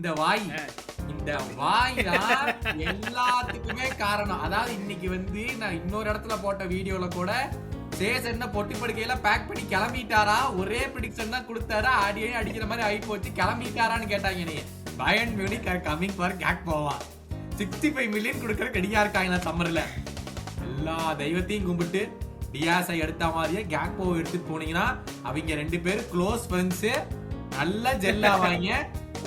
இந்த வாய் இந்த வாய் தான் எல்லாத்துக்குமே காரணம். அதாவது இன்னைக்கு வந்து நான் இன்னொரு இடத்துல போட்ட வீடியோல கூட சேசன் பொட்டி படுக்கையில பேக் பண்ணி கிளம்பிட்டாரா, ஒரே பிடிக்ஷன் தான் கொடுத்தாரா, ஆடியே அடிக்கிற மாதிரி ஆகி போச்சு, கிளம்பிட்டாரான்னு கேட்டாங்க. நீ பயன் மியூனிக் கமிங் ஃபார் கேக் போவான் 65 மில்லியன் கொடுக்கற கடியா இருக்காங்க சம்மர்ல. எல்லா தெய்வத்தையும் கும்பிட்டு டியாஸை எடுத்த மாதிரியே கேக் போவை எடுத்துட்டு போனீங்கன்னா அவங்க 2 பேரும் க்ளோஸ் ஃப்ரெண்ட்ஸ், நல்ல ஜெல்லாவாங்க.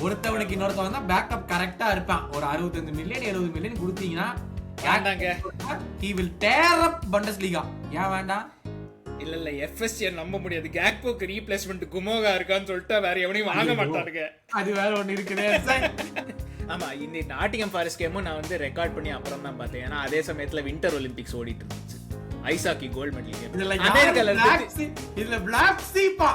ஒருத்தவனுக்கு இன்னொருத்தவன் தான் பேக்கப் கரெக்டா இருப்பான். ஒரு 65 மில்லியன் 70 மில்லியன் கொடுத்தீங்கன்னா he will tear up Bundesliga. ஏன் வேண்டாம்? இல்ல எஃப்எஸ்சி நம்ப முடியாது. கேக்போக்கு ரீப்ளேஸ்மெண்ட் குமோகா இருக்கான்னு சொல்லிட்டு வேற எவனையும் வாங்க மாட்டாருங்க. அது வேற ஒண்ணு இருக்குது. ஆமா, இந்த நாட்டிங்ஹாம் ஃபாரஸ்ட் கேமும் நான் வந்து ரெக்கார்ட் பண்ணி அப்புறம் தான் பார்த்தேன். ஏன்னா அதே சமயத்துல வின்டர் ஒலிம்பிக்ஸ் ஓடிட்டு இருந்துச்சு. ஐசாக்கி கோல்ட் மெடல் கேம். இதுல பிளாக் சீப்பா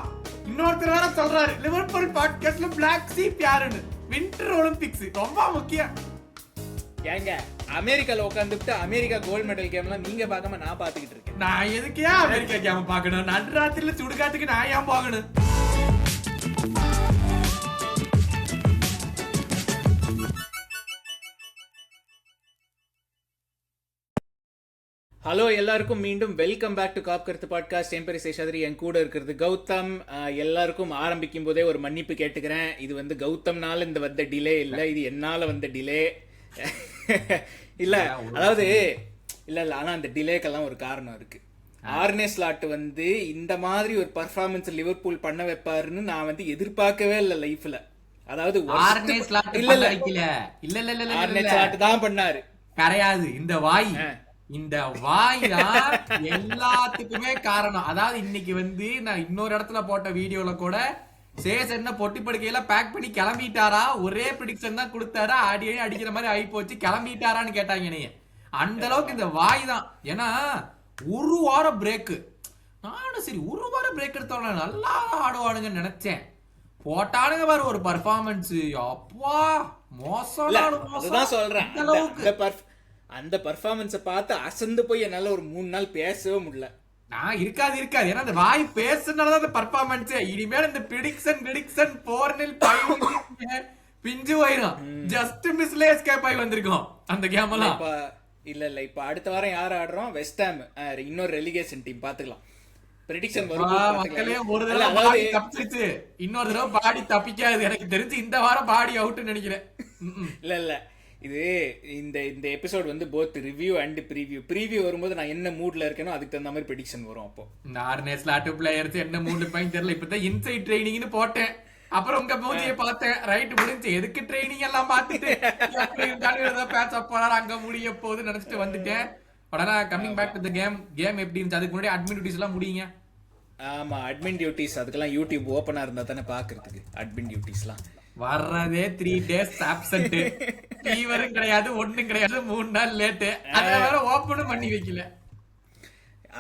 இன்னொருத்தர் வேற சொல்றாரு லிவர்பூல் பாட்காஸ்ட்ல பிளாக் சீப் யாருன்னு. வின்டர் ஒலிம்பிக்ஸ் ரொம்ப முக்கியம். ஏங்க அமெரிக்கால உட்காந்துட்டு அமெரிக்கா கோல்ட் மெடல் கேம்லாம் நீங்க பார்க்காம நான் பாத்துக்கிட்டு இருக்கேன். நான் எதுக்கு அமெரிக்கா கேம் பார்க்கணும்? நடுராத்திரில சுடுகாட்டுக்கு நான் ஏன் போகணும்? ஹலோ எல்லாருக்கும் மீண்டும் வெல்கம் பேக் டு காப் கருத்து பாட்காஸ்ட். என் பேர் சேஷாதிரி, என் கூட இருக்கிறது கௌதம். எல்லாருக்கும் ஆரம்பிக்கும் போதே ஒரு மன்னிப்பு கேட்டுக்கிறேன். இது வந்து கௌதம்னால இந்த வந்த டிலே இல்லை, இது என்னால வந்த டிலே இல்ல. அதாவது இல்ல ஆனா அந்த டிலேக்கெல்லாம் ஒரு காரணம் இருக்கு. ஆர்னே ஸ்லாட் வந்து இந்த மாதிரி ஒரு பர்ஃபார்மன்ஸ் லிவர்பூல் பண்ண வைப்பாருன்னு நான் வந்து எதிர்பார்க்கவே இல்லை லைஃப்ல. அதாவது ஆர்னே ஸ்லாட் தான் பண்ணாரு கிடையாது. இந்த வாய் தான் எல்லாத்துக்குமே காரணம். அதாவது இன்னைக்கு வந்து நான் இன்னொரு இடத்துல போட்ட வீடியோல கூட சேசன் பொட்டி படுக்கையில பேக் பண்ணி கிளம்பிட்டாரா, ஒரே பிடிக்ஷன் தான் கொடுத்தாரா, ஆடியே அடிக்கிற மாதிரி ஆகி போச்சு, கிளம்பிட்டாரான்னு கேட்டாங்க. நீ அந்த அளவுக்கு இந்த வாய் தான். ஏன்னா ஒரு வாரம் பிரேக்கு, நானும் சரி ஒரு வாரம் பிரேக் எடுத்தோம்னா நல்லா ஆடுவானுங்கன்னு நினைச்சேன். போட்டானுங்க பாரு ஒரு பர்ஃபார்மன்ஸ், அப்பா மோசம் சொல்றேன். அந்த பர்ஃபார்மன்ஸை பார்த்து அசந்து போய் என்னால ஒரு 3 நாள் பேசவே முடியல. நான் இருக்காது. ஏன்னா அந்த வாய் பேசுனாலதான் அந்த பர்ஃபார்மன்ஸ். இனிமேல் இந்த பிடிக்ஷன் 4-0 பிஞ்சு போயிடும். ஜஸ்ட் மிஸ்ல எஸ்கேப் ஆகி வந்திருக்கோம் அந்த கேம் எல்லாம். இல்ல இப்ப அடுத்த வாரம் யார் ஆடுறோம்? வெஸ்ட் ஹாம், இன்னொரு ரெலிகேஷன் டீம். பாத்துக்கலாம். பிரெடிக்ஷன் மக்களே ஒரு தடவை பாடி தப்பிச்சிச்சு, இன்னொரு தடவை பாடி தப்பிக்காது. எனக்கு தெரிஞ்சு இந்த வாரம் பாடி அவுட்னு நினைக்கிறேன். இல்ல இது இந்த எபிசோட் வந்து போத் ரிவ்யூ அண்ட் ப்ரீவியூ வரும்போது நான் என்ன மூட்ல இருக்கேனோ அதுக்கு தகுந்த மாதிரி ப்ரெடிக்ஷன் வரும். அப்போ இந்த ஆர்னே ஸ்லாட் பிளேயர்ஸ் என்ன மூட்ல இருப்பாங்க தெரியல. இப்பதான் இன்சைட் ட்ரைனிங்னு போட்டேன், அப்புறம் உங்க மூஞ்சியை பார்த்தேன். ரைட் முடிஞ்சு, எதுக்கு ட்ரைனிங் எல்லாம் பார்த்துட்டு பேட்ச் போறாரு அங்க முடிய போகுது நினைச்சிட்டு வந்துட்டேன். உடனே coming back to the game எப்படி இருந்துச்சு? அதுக்கு முன்னாடி அட்மின் டியூட்டிஸ் எல்லாம் முடியுங்க. ஆமா, அட்மின் டியூட்டிஸ் அதுக்கெல்லாம் யூடியூப் ஓப்பனா இருந்தா தானே பாக்குறதுக்கு. அட்மின் டியூட்டிஸ்லாம் வர்றதே 3 days ஆப்சென்ட், ஃபீவரும் கிடையாது, ஒண்ணும் கிடையாது, 3 நாள் லேட்டு. அத வேற ஓபனும் பண்ணி வைக்கல.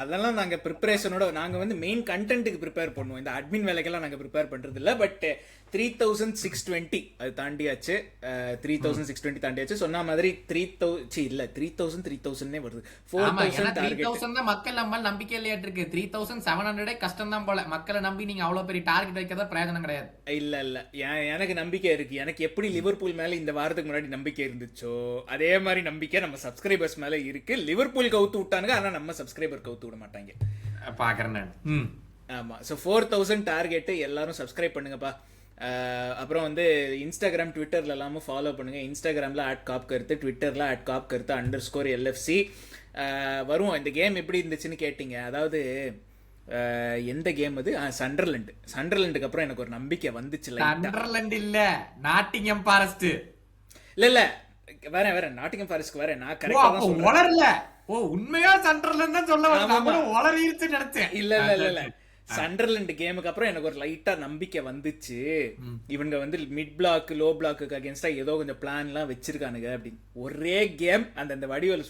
அதெல்லாம் நாங்க ப்ரிப்பரேஷனோட நாங்க வந்து மெயின் கண்டென்ட்டுக்கு ப்ரிப்பேர் பண்ணுவோம். இந்த அட்மின் வேலைக்கெல்லாம் நாங்க ப்ரிப்பேர் பண்றது இல்ல. பட் 3620 அது தாண்டியாச்சு. 3620 தாண்டியாச்சு. சொன்ன மாதிரி 3000 வருது. 4000 டார்கெட். மக்கள் நம்ம நம்பிக்கை இல்லையா இருக்கு. 3700 கஷ்டம் தான் போல. மக்களை நம்பி நீங்க அவ்வளவு பெரிய டார்கெட் வைக்கிறத பிரயோஜனம் கிடையாது. இல்ல எனக்கு நம்பிக்கை இருக்கு. எனக்கு எப்படி லிவர்பூல் மேல இந்த வாரத்துக்கு முன்னாடி நம்பிக்கை இருந்துச்சோ அதே மாதிரி நம்பிக்கை நம்ம சப்ஸ்கிரைபர்ஸ் மேல இருக்கு. லிவர்பூல் கவுத்து விட்டானுங்க, ஆனா நம்ம சப்ஸ்கிரைபர் கவுத்து விட மாட்டாங்க. பாக்குறேன். ஆமா, ஸோ 4000 டார்கெட்டு. எல்லாரும் சப்ஸ்கிரைப் பண்ணுங்கப்பா. அப்புறம் வந்து இன்ஸ்டாகிராம் ட்விட்டர்ல எல்லாமும் ஃபாலோ பண்ணுங்க. இன்ஸ்டாகிராம்ல @காப்கருத்து, ட்விட்டர்ல @காப்கருத்து_LFC. வருவோம். இந்த கேம் எப்படி இருந்துச்சுன்னு கேட்டீங்க. அதாவது எந்த கேம் அது? சண்டர்லாண்டுக்கு அப்புறம் எனக்கு ஒரு நம்பிக்கை வந்துச்சு. சண்டர்லாண்ட் இல்ல, நாட்டிங்ஹாம் ஃபாரஸ்ட். இல்ல வேற நாட்டிங்ஹாம் ஃபாரஸ்ட்க்கு வேற. நான் கரெக்ட்டா தான் சொல்றேன். வளரல. உண்மையா சண்டர்லாண்ட் தான் சொல்ல வந்தேன். நான் வளரிருச்சு நினைச்சேன். இல்ல சண்டர்லாண்ட் கேமுக்கு அப்புறம் எனக்கு ஒரு லைட்டா நம்பிக்கை வந்துச்சு. இவங்க வந்து மிட் பிளாக் லோ பிளாக்கு அகேன்ஸ்டா ஏதோ கொஞ்சம் பிளான் எல்லாம் வச்சிருக்கானுங்க அப்படின்னு. ஒரே கேம் அந்த வடிவேல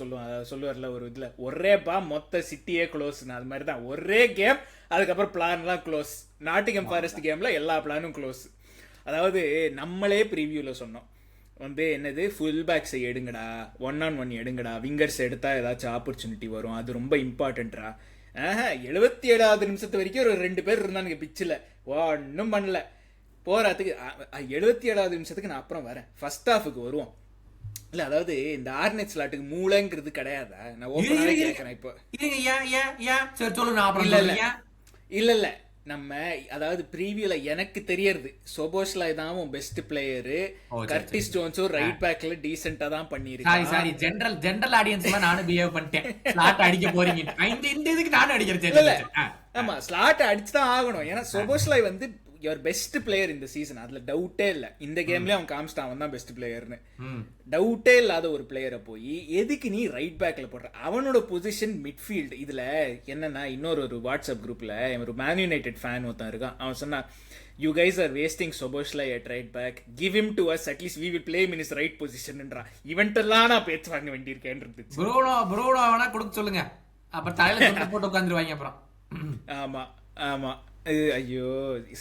சொல்லுவார்ல ஒரு இதுல, ஒரே மொத்த சிட்டியே க்ளோஸ். அது மாதிரி தான் ஒரே கேம், அதுக்கப்புறம் பிளான் எல்லாம் க்ளோஸ். நாட்டிங்ஹாம் ஃபாரஸ்ட் கேம்ல எல்லா பிளானும் க்ளோஸ். அதாவது நம்மளே ப்ரீவியூல சொன்னோம் வந்து என்னது, ஃபுல் பேக்ஸை எடுங்கடா, 1-on-1 எடுங்கடா, விங்கர்ஸ் எடுத்தா ஏதாச்சும் ஆப்பர்ச்சுனிட்டி வரும், அது ரொம்ப இம்பார்ட்டன்ட்ரா. 77வது நிமிஷத்து வரைக்கும் ஒரு 2 பேர் இருந்தானுங்க பிச்சில், ஒன்றும் பண்ணல. போராத்துக்கு 77வது நிமிஷத்துக்கு நான் அப்புறம் வரேன். ஃபர்ஸ்ட் ஹாஃபுக்கு வருவோம். இல்ல அதாவது இந்த ஆர்னெட் ஸ்லாட்டுக்கு மூளைங்கிறது கிடையாதா? நான் ஓப்பனாவே கேக்குறேன் இப்போ. இல்ல நம்ம அதாவது ப்ரீவியூல எனக்கு தெரியறது சோபோஸ்லா தான் பெஸ்ட் பிளேயரு, கர்டிஸ் ஜோன்ஸும் ரைட் பேக்ல டீசென்ட்டா தான் பண்ணிருக்கான். சாரி ஜெனரல் ஆடியன்ஸ்ல நானும் பிஹேவ் பண்ணிட்டேன். ஸ்லாட் அடிக்க போறீங்க இந்த இதுக்கு நானும் அடிக்கிறேன். ஆமா ஸ்லாட் அடிச்சு தான் ஆகணும். ஏன்னா சோபோஸ்லா வந்து யுவர் பெஸ்ட் பிளேயர் இந்த சீசன், அதுல டவுட்டே இல்ல. இந்த கேம்லயே அவன் காமிச்சிட்டான் அவன் தான் பெஸ்ட் பிளேயர்னு. டவுட்டே இல்லாத ஒரு பிளேயரை போய் எதுக்கு நீ ரைட் பேக்ல போடுற? அவனோட பொசிஷன் மிட்ஃபீல்டு. இதுல என்னன்னா இன்னொரு வாட்ஸ்அப் குரூப்ல ஒரு மேன் யுனைடெட் ஃபேன் ஒருத்தன் இருக்கான். அவன் சொன்னா, you guys are wasting Szoboszlai at right back, give him to us, at least we will play him in his right positionன்றா. இவன்ட்டெல்லாம் நான் பேச்சு வாங்க வேண்டியிருக்கேன் இருந்துச்சு. ப்ரூனோ வேணா கொடுக்க சொல்லுங்க, அப்புறம் தலையில துண்டு போட்டு உட்காந்துருவாங்க அப்புறம். ஆமா ஐயோ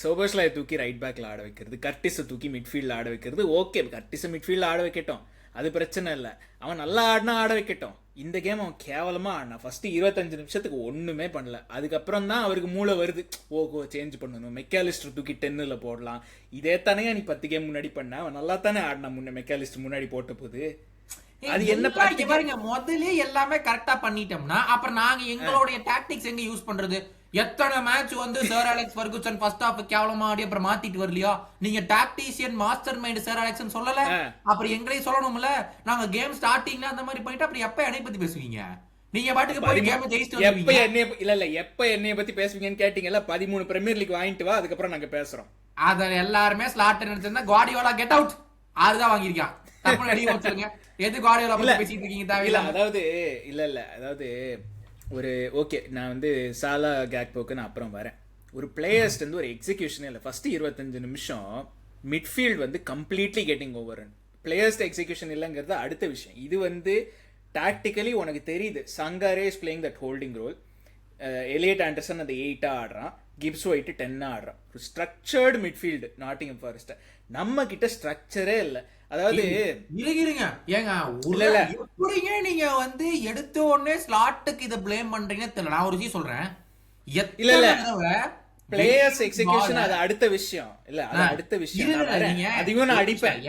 Szoboszlai தூக்கி ரைட் பேக்ல ஆட வைக்கிறது, கர்டிஸை தூக்கி மிட்ஃபீல்ட்ல ஆட வைக்கிறது. ஓகே கர்டிஸை மிட்ஃபீல்ட்ல ஆட வைக்கட்டும், அது பிரச்சனை இல்லை. அவன் நல்லா ஆடினா ஆட வைக்கட்டும். இந்த கேம் அவன் கேவலமா ஆடினான். ஃபர்ஸ்ட் 25 நிமிஷத்துக்கு ஒண்ணுமே பண்ணல. அதுக்கப்புறம் தான் அவருக்கு மூளை வருது, ஓகோ சேஞ்ச் பண்ணணும், மெக்காலிஸ்டர் தூக்கி 10ல போடலாம். இதே தானே நீ 10 கேம் முன்னாடி பண்ண, அவன் நல்லா தானே ஆடினா முன்ன மெக்காலிஸ்டர் முன்னாடி போட்ட போது. அது என்ன பாருங்க, முதல்ல எல்லாமே கரெக்டா பண்ணிட்டோம்னா அப்புறம் நாங்க எங்களுடைய டாக்டிக்ஸ் எங்க யூஸ் பண்றது? எத்தனை மேட்ச் வந்து sir Alex Ferguson first half கேவலமா ஆடி அப்புறம் மாத்திட்டு வரலையா? நீங்க டாக்டிஷியன் மாஸ்டர் மைண்ட் சர் அலெக்ஸ்னு சொல்லல, அப்புறம் எங்களையும் சொல்லணும்ல. நாங்க கேம் ஸ்டார்டிங்ல அந்த மாதிரி போயிட்டு அப்புறம் எப்ப என்னை பத்தி பேசுவீங்க? நீங்க பாட்டுக்கு போய் கேம் ஜெயிச்சிட்டு எப்ப என்னைய பத்தி பேசுவீங்கன்னு கேட்டீங்கல்ல. 13 பிரீமியர் லீக் வாங்கிட்டு வா, அதுக்கப்புறம் நாங்க பேசுறோம். அத எல்லாருமே ஸ்லாட் நினைச்சிருந்தா குவார்டியோலா கெட் அவுட் அதுதான் வாங்கியிருக்கான். தப்பு அடி வச்சிருங்க. எது குவார்டியோலா பத்தி பேசிட்டு இருக்கீங்க தேவையில்ல. அதாவது அதாவது ஒரு ஓகே நான் வந்து சாலா கேக்போக்கு நான் அப்புறம் வரேன். ஒரு பிளேயர்ஸ்ட் வந்து ஒரு எக்ஸிகியூஷனே இல்லை. ஃபர்ஸ்ட் 25 நிமிஷம் மிட்ஃபீல்ட் வந்து completely getting over. Players execution இல்லைங்கிறது அடுத்த விஷயம். இது வந்து டாக்டிக்கலி உனக்கு தெரியுது. Sangare is playing that holding role, Elliot Anderson அந்த 8 ஆடுறான், கிப்ஸ் ஒயிட் 10 ஆடுறான். ஒரு ஸ்ட்ரக்சர்டு மிட்ஃபீல்டு நாட்டிங்ஹாம் ஃபாரஸ்ட். நம்ம கிட்ட ஸ்ட்ரக்சரே இல்லை. அதாவது இருங்க ஏங்க எப்படிங்க நீங்க வந்து எடுத்த உடனே ஸ்லாட்டுக்கு இத ப்ளேம் பண்றீங்கன்னு தெரியல. நான் ஒரு விஷயம் சொல்றேன், இல்ல பிளேயர்ஸ் எக்ஸிகியூஷன் அது அடுத்த விஷயம் இல்ல, அது அடுத்த விஷயம். அதையும் நான் அடிப்பேன்.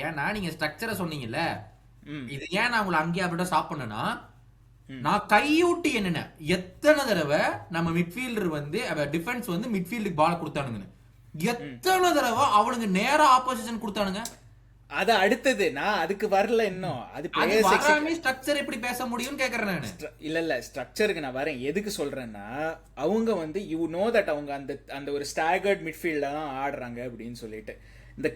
ஏன்னா நீங்க ஸ்ட்ரக்சரை சொன்னீங்கல்ல, இது ஏன் நான் உங்களை அங்கேயே அப்படியே ஸ்டாப் பண்ணனா, நான் கையூட்டி என்னென்ன எத்தனை தடவை நம்ம மிட்ஃபீல்டர் வந்து டிஃபென்ஸ் வந்து மிட்ஃபீல்டுக்கு பால் கொடுத்தானுங்க, எத்தனை தடவை அவனுக்கு நேரா ஆப்போசிஷன் கொடுத்தானுங்க. அது அடுத்தது, நான் அதுக்கு வரல இன்னும். அது ஸ்ட்ரக்சர் எப்படி பேச முடியும் கேக்குறேன் நான். இல்ல ஸ்ட்ரக்சருக்கு நான் வரேன். எதுக்கு சொல்றேன்னா அவங்க வந்து யூ நோ தட் அவங்க அந்த ஒரு ஸ்டாகர்ட் மிட்ஃபீல்ட்ல தான் ஆடுறாங்க அப்படின்னு சொல்லிட்டு. இந்த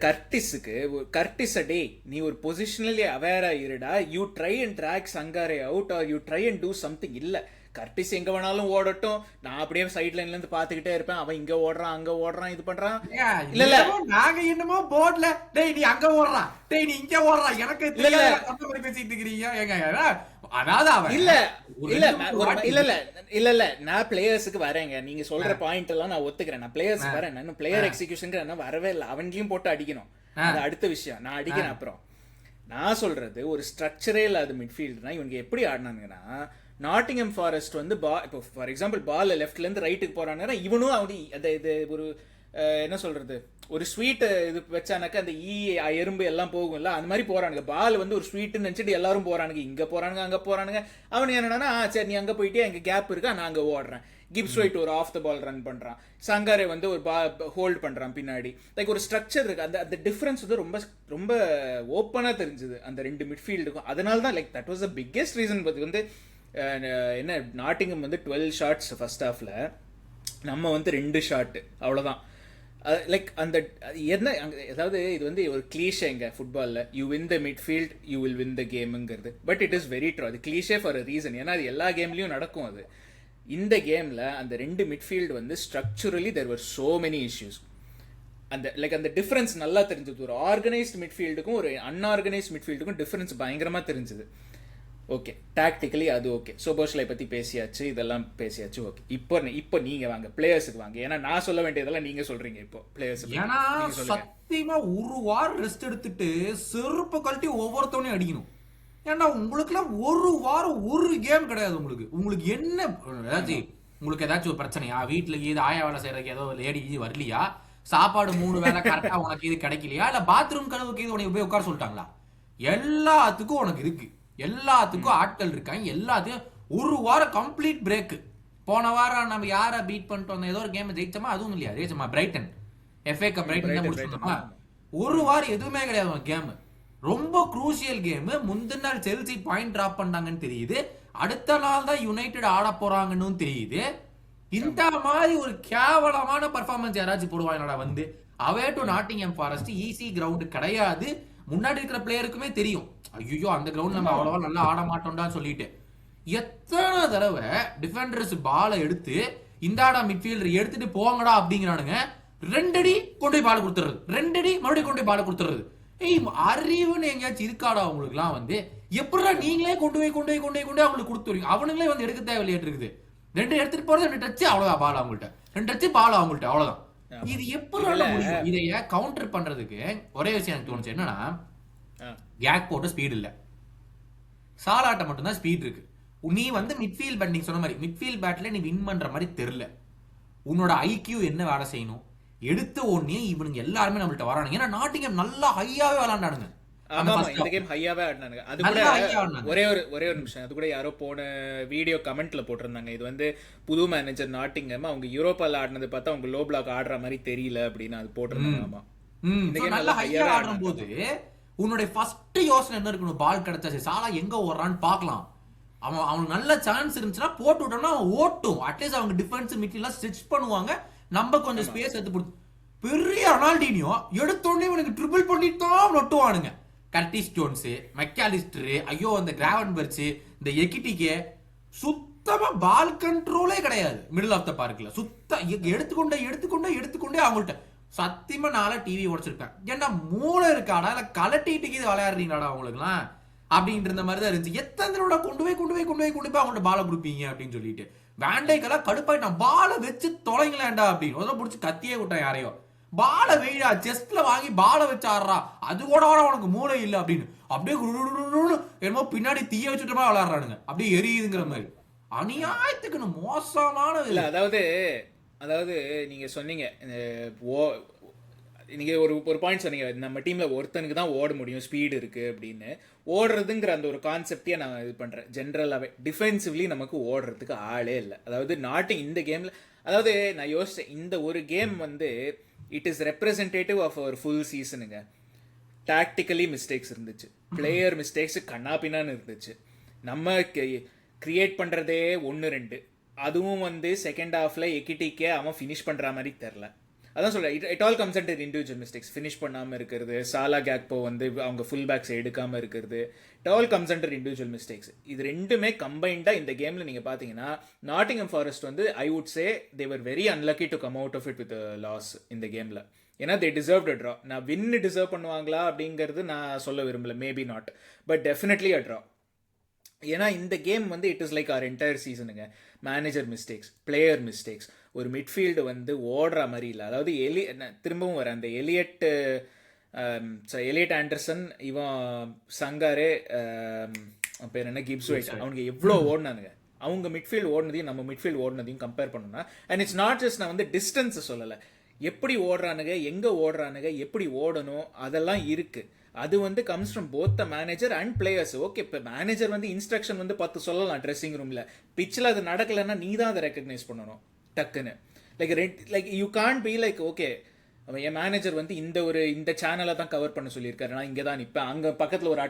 கர்டிஸ் டே நீ ஒரு பொசிஷனலி அவேரா இருடா. You try and track Sangare out or you try and do something. இல்ல கர்டிஸ் எங்க வேணாலும் ஓடட்டும், நான் அப்படியே சைட் லைன்ல இருந்து பாத்துக்கிட்டே இருப்பேன். அவன் இங்க ஓடுறான் அங்க ஓடுறான் இது பண்றான். இல்ல நாங்க என்னமோ போர்ட்ல டேய் நீ அங்க ஓடுறான், டேய் நீ இங்க ஓடுறான், எனக்கு தெரியல பேசிட்டு இருக்கீங்க. ஏங்க அதாவது அவன் இல்ல நான் பிளேயர்ஸுக்கு வரேங்க. நீங்க சொல்ற பாயிண்ட் எல்லாம் நான் ஒத்துக்கிறேன். நான் பிளேயர்ஸ் வரேன். நான் பிளேயர் எக்ஸிகியூஷன் வரவே இல்லை. அவன்கிட்டயும் போட்டு அடிக்கணும், அது அடுத்த விஷயம். நான் அடிக்கிறேன். அப்புறம் நான் சொல்றது ஒரு ஸ்ட்ரக்சரே இல்லாத மிட்ஃபீல்ட்னா இவங்க எப்படி ஆடினாங்கன்னா, நாட்டிங்ஹாம் ஃபாரஸ்ட் வந்து இப்போ ஃபார் எக்ஸாம்பிள் பால் லெஃப்ட்ல இருந்து ரைட்டுக்கு போறாங்கன்னா இவனும் அவன் இது ஒரு என்ன சொல்றது ஒரு ஸ்வீட் இது வச்சானாக்கா அந்த எறும்பு எல்லாம் போகும்ல, அந்த மாதிரி போறானுங்க. பால் வந்து ஒரு ஸ்வீட்னு நினைச்சிட்டு எல்லாரும் போறானுங்க, இங்க போறானுங்க அங்க போறானுங்க. அவன் என்னன்னா சரி நீ அங்க போயிட்டே அங்க கேப் இருக்கா, நான் அங்க ஓடுறேன். கிப்ஸ் ஒயிட் ஒரு ஆஃப் த பால் ரன் பண்றான், சங்காரே வந்து ஒரு ஹோல்ட் பண்றான் பின்னாடி. லைக் ஒரு ஸ்ட்ரக்சர் இருக்கு. அந்த டிஃபரன்ஸ் வந்து ரொம்ப ரொம்ப ஓப்பனா தெரிஞ்சது அந்த ரெண்டு மிட்ஃபீல்டுக்கும். அதனால தான் like that was the biggest reason. அது வந்து என்ன நாட்டிங்ஹாம் வந்து 12 ஷாட்ஸ் ஃபர்ஸ்ட் ஹாஃப்ல, நம்ம வந்து 2 ஷாட் அவ்வளோதான். லைக் அந்த என்ன அதாவது இது வந்து ஒரு கிளீஷேங்க ஃபுட்பாலில், you win the midfield you will win the கேமுங்கிறது. But it is very true. அது கிளீஷே ஃபார் அ ரீசன். ஏன்னா அது எல்லா கேம்லையும் நடக்கும். அது இந்த கேமில் அந்த 2 மிட்ஃபீல்டு வந்து structurally there were so many issues. அந்த லைக் அந்த டிஃபரன்ஸ் நல்லா தெரிஞ்சது. ஒரு ஆர்கனைஸ்ட் மிட்ஃபீல்டுக்கும் ஒரு அன்ஆர்கனைஸ்ட் மிட்ஃபீல்டுக்கும் டிஃபரன்ஸ் பயங்கரமாக தெரிஞ்சுது. ஓகே டாக்டிக்கலி அது ஓகே. Szoboszlai பற்றி பேசியாச்சு, இதெல்லாம் பேசியாச்சு. ஓகே இப்போ நீங்கள் வாங்க பிளேயர்ஸுக்கு வாங்க. ஏன்னா நான் சொல்ல வேண்டியதெல்லாம் நீங்கள் சொல்கிறீங்க. இப்போ பிளேயர்ஸ் ஏன்னா சத்தியமா ஒரு வாரம் ரெஸ்ட் எடுத்துட்டு செருப்பு கழட்டி ஒவ்வொருத்தவனையும் அடிக்கணும். ஏன்னா உங்களுக்குலாம் ஒரு வாரம் ஒரு கேம் கிடையாது. உங்களுக்கு என்ன ஏதாச்சும் உங்களுக்கு ஏதாச்சும் ஒரு பிரச்சனையா, வீட்டில் இது ஆயா வேலை செய்யறதுக்கு ஏதோ லேடி வரலையா, சாப்பாடு 3 வேளை கரெக்டா உனக்கு இது கிடைக்கலையா, இல்ல பாத்ரூம் கழுவுக்கு இது உனக்கு போய் உட்கார சொல்லிட்டாங்களா? எல்லாத்துக்கும் உனக்கு இருக்கு, எல்லாத்துக்கும் ஆட்கள் இருக்காங்க, எல்லாத்தையும் ஒரு வாரம் கம்ப்ளீட் பிரேக். போன வாரம் நம்ம யாரை பீட் பண்ணிட்டு வந்தோம், ஏதோ ஒரு கேம் ஜெயிச்சோமா, அதுவும் இல்லையா ஜெயிச்சோமா, பிரைட்டன் FA கப் பிரைட்டன் தான் முடிச்சோமா. ஒரு வாரம் எதுவுமே கிடையாது கேம், ரொம்ப குரூசியல் கேம். முந்தின நாள் செல்சி பாயிண்ட் டிராப் பண்ணாங்கன்னு தெரியுது, அடுத்த நாள் தான் யுனைடெட் ஆட போறாங்கன்னு தெரியுது. இந்த மாதிரி ஒரு கேவலமான பர்ஃபார்மன்ஸ் யாராச்சும் போடுவாங்களா வந்து? அவே to Nottingham forest easy ground கிடையாது. முன்னாடி இருக்கிற பிளேயருக்குமே தெரியும், ஐயோ அந்த கிரவுண்ட் நம்ம அவ்வளவா நல்லா ஆட மாட்டோம்டா சொல்லிட்டு எத்தனை தடவை டிஃபெண்டர்ஸ் பாலை எடுத்து இந்தாடா மிட்ஃபீல்டர் எடுத்துட்டு போங்கடா அப்படிங்கிறானுங்க. 2 அடி கொண்டு போய் பால் கொடுத்துறது, 2 அடி மறுபடியும் கொண்டு போய் பால் கொடுத்துறது. அறிவுன்னு எங்கேயாச்சும் இருக்காடா அவங்களுக்குலாம் வந்து? எப்படா நீங்களே கொண்டு போய் அவங்களுக்கு கொடுத்துருவீங்க? அவனுங்களே வந்து எடுக்க தேவையில்லையா இருக்குது? 2 எடுத்துட்டு போறது, 2 டச் அவ்வளவுதான் பால் அவங்கள்ட்ட, 2 டச் பால் அவங்கள்ட்ட அவ்வளவுதான். இது எப்படி முடியும்? இதைய கவுண்டர் பண்றதுக்கு ஒரே விஷயம் எனக்கு தோணுச்சு என்னன்னா, கேக் போட்ட ஸ்பீட் இல்ல, சாலாட்ட மட்டும் தான் ஸ்பீட் இருக்கு. நீ வந்து மிட்ஃபீல்ட் பேட், நீங்க சொன்ன மாதிரி மிட்ஃபீல்ட் பேட்ல நீ வின் பண்ற மாதிரி தெரியல. உன்னோட ஐக்யூ என்ன வேலை செய்யணும்? எடுத்த உடனே இவனுங்க எல்லாருமே நம்மள்ட்ட வரானுங்க. ஏன்னா நாட்டிங்ஹாம் நல்லா ஹையாவே விளையாண்டானுங்க. இந்த கேம் ஹையாவே ஆடினானுங்க. அது கூட ஒரே ஒரு நிமிஷம், அது கூட யாரோ போன வீடியோ கமெண்ட்ல போட்டிருந்தாங்க, இது வந்து புது மேனேஜர் நாட்டிங்ஹாம் அவங்க யூரோப்பால ஆடினது பார்த்தா அவங்க லோ பிளாக் ஆடுற மாதிரி தெரியல அப்படின்னு அது போட்டிருந்தாங்க. ஆமா, இந்த கேம் நல்லா ஹையா ஆடும் போது உன்னுடைய ஃபர்ஸ்ட் யோசனை என்ன இருக்கணும்? பால் கிடைச்சாச்சு, சாலா எங்க ஓடுறான்னு பாக்கலாம். அவனுக்கு நல்ல சான்ஸ் இருந்துச்சுன்னா போட்டு விட்டோம்னா அவன் ஓட்டும். அட்லீஸ்ட் அவங்க டிஃபென்ஸ் மிட்ஃபீல்ட்லாம் ஸ்டிச் பண்ணுவாங்க, நம்ம கொஞ்சம் ஸ்பேஸ் எடுத்து போட்டு. பெரிய ரொனால்டினியோ எடுத்தோடனே இவனுக்கு ட்ரிபிள் பண்ணிட்டு தான் நொட்டுவானுங்க. கர்டிஸ் ஜோன்ஸ், மெக்காலிஸ்டர், ஐயோ அந்த கிராவன்பெர்ச், இந்த எகிட்டிகே சுத்தமா பால் கண்ட்ரோலே கிடையாது மிடில் ஆஃப் த பார்க்ல. சுத்த எடுத்துக்கொண்டே அவங்கள்ட்ட சத்தியமா நாளா டிவி உடைச்சிருப்பேன். ஏன்னா மூளை இருக்காடா இல்ல கலட்டிட்டு விளையாடுறீங்களாடா அவங்களுக்குலாம் அப்படின்ற இருந்த மாதிரி தான் இருந்துச்சு. எத்தனை தடவை கொண்டு போய் அவங்கள்ட்ட பாலை கொடுப்பீங்க அப்படின்னு சொல்லிட்டு வேண்டைக்கெல்லாம் கடுப்பாயிட்டான். பாலை வச்சு தொலைங்களேன்டா அப்படின்னு முதல்ல பிடிச்சி கத்தியே விட்டான் யாரையோ. பாலை வெயிடா செஸ்ட்ல வாங்கி பாலை வச்சு ஆடுறா, அது கூட உனக்கு மூளை இல்லை அப்படின்னு அப்படியே என்னமோ பின்னாடி தீய வச்சுட்டமா விளையாடுறானுங்க, அப்படியே எரியுதுங்கிற மாதிரி. அநியாயத்துக்கு மோசமான இல்ல. அதாவது நீங்க சொன்னீங்க, நீங்க ஒரு பாயிண்ட் சொன்னீங்க, நம்ம டீம்ல ஒருத்தனுக்கு தான் ஓட முடியும், ஸ்பீடு இருக்கு அப்படின்னு. ஓடுறதுங்கிற அந்த ஒரு கான்செப்டே நான் இது பண்றேன். ஜென்ரலாவே டிஃபென்சிவ்லி நமக்கு ஓடுறதுக்கு ஆளே இல்லை. அதாவது இந்த கேம்ல, அதாவது நான் யோசிச்சேன், இந்த ஒரு கேம் வந்து இட் இஸ் ரெப்ரசன்டேட்டிவ் ஆஃப் ஒரு ஃபுல் சீசனுங்க. டாக்டிக்கலி மிஸ்டேக்ஸ் இருந்துச்சு, பிளேயர் மிஸ்டேக்ஸ் கண்ணாபின்னான்னு இருந்துச்சு. நம்ம கிரியேட் பண்றதே 1-2, அதுவும் வந்து செகண்ட் ஹாஃப்ல எக்கிட்டிக்கே அவன் ஃபினிஷ் பண்ற மாதிரி தெரில. அதான் சொல்றேன், it all comes and individual mistakes. Finish பண்ணாமல் இருக்கிறது, சாலா கேக்போ வந்து அவங்க ஃபுல் பேக்ஸ் எடுக்காமல் இருக்கிறது, it all comes under individual mistakes. இது ரெண்டுமே கம்பைண்டாக இந்த கேமில் நீங்கள் பார்த்தீங்கன்னா நாட்டிங்ஹாம் ஃபாரஸ்ட் வந்து I would say they were very unlucky to come out of it with loss இந்த கேமில். ஏன்னா தே டிசர்வ்ட் அ ட்ரா. நான் வின்னு டிசர்வ் பண்ணுவாங்களா அப்படிங்கிறது நான் சொல்ல விரும்பல, maybe not, but definitely a draw. ஏன்னா இந்த கேம் வந்து it is like our entire சீசனுங்க. மேனேஜர் மிஸ்டேக்ஸ், பிளேயர் மிஸ்டேக்ஸ், ஒரு மிட்ஃபீல்டு வந்து ஓடுற மாதிரி இல்லை. அதாவது திரும்பவும் வரேன், அந்த எலியட் ஆண்டர்சன், இவன் சங்காரே, பேர் என்ன, கிப்ஸ் ஒயிட், அவனுக்கு எவ்வளோ ஓடினானுங்க. அவங்க மிட்ஃபீல்டு ஓடினதையும் நம்ம மிட்ஃபீல்டு ஓடினதையும் கம்பேர் பண்ணோம்னா, அண்ட் இட்ஸ் நாட் ஜஸ்ட், நான் வந்து டிஸ்டன்ஸை சொல்லலை, எப்படி ஓடுறானுங்க, எங்கே ஓடுறானுங்க, எப்படி ஓடணும், அதெல்லாம் இருக்குது. அது வந்து comes from both the manager and players. Okay, இப்போ மேனேஜர் வந்து இன்ஸ்ட்ரக்ஷன் வந்து 10 சொல்லலாம் ட்ரெஸ்ஸிங் ரூமில், பிச்சில் அது நடக்கலைன்னா நீ தான் அதை ரெக்கக்னைஸ் பண்ணணும் டக்குன்னு. Like you can't be like, okay N manager வந்து இந்த சேனலை தான் கவர் பண்ண சொல்லியிருக்காரு, நான் இங்கே தான் நிற்பேன், அங்கே பக்கத்தில் ஒரு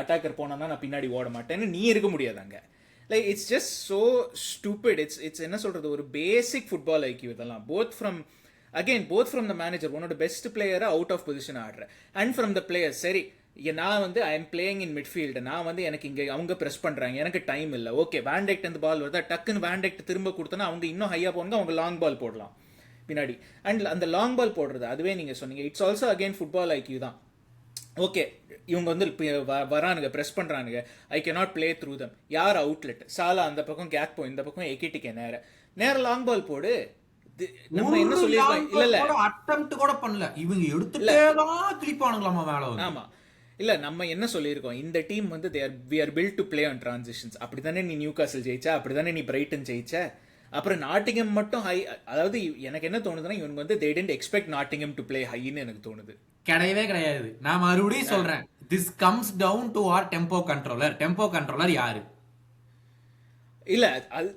அட்டாக்கர் போனோன்னா நான் பின்னாடி ஓட மாட்டேன்னு நீ இருக்க முடியாது அங்கே. Like it's just so stupid. It's என்ன சொல்கிறது, ஒரு பேசிக் ஃபுட்பால் ஐக்யூ இதெல்லாம். போத் ஃப்ரம் த மேனேஜர், உன்னோட பெஸ்ட் பிளேயரை அவுட் ஆஃப் பொசிஷன் ஆடுற, அண்ட் ஃப்ரம் த பிளேயர், சரி நான் வந்து I am playing in midfield, நான் வந்து எனக்கு இங்கே அவங்க ப்ரெஸ் பண்ணுறாங்க, எனக்கு டைம் இல்லை, ஓகே வேண்டெக்ட் அந்த பால் வருதா, டக்குன்னு வேண்டெக்ட் திரும்ப கொடுத்தோன்னா அவங்க இன்னும் ஹையாக போனாங்க, அவங்க லாங் பால் போடலாம் பின்னாடி. அண்ட் அந்த லாங் பால் போடுறது, அதுவே நீங்கள் சொன்னீங்க, it's also again football IQ தான். ஓகே இவங்க வந்து வரானுங்க, ப்ரெஸ் பண்ணுறானுங்க, I can not play through them. யார் அவுட்லெட், சாலா அந்த பக்கம், கேக்போ இந்த பக்கம், எக்கிட்டிக்கே நேரம் லாங் பால் போடு. நம்ம என்ன சொல்லிருக்கோம், இல்ல அட்டெம்ப்ட் கூட பண்ணல, இவங்க எடுத்துட்டே தான் கிளிப்பானுங்களாமா மேல. ஆமா, இல்ல நம்ம என்ன சொல்லியிருக்கோம், இந்த டீம் வந்து we are built to play on transitions. அப்படிதானே நீ நியூகாசல் ஜெயிச்ச, அப்படிதானே நீ பிரைட்டன் ஜெயிச்ச, அப்புறம் நாட்டிங்கம் மட்டும் ஹை, அதாவது எனக்கு என்ன தோணுதுன்னா இவங்க வந்து they didn't expect Nottingham to play ஹைன்னு எனக்கு தோணுது. கிடையவே கிடையாது. நான் மறுபடியும் சொல்றேன், this comes down to our tempo controller யாரு? இல்ல அது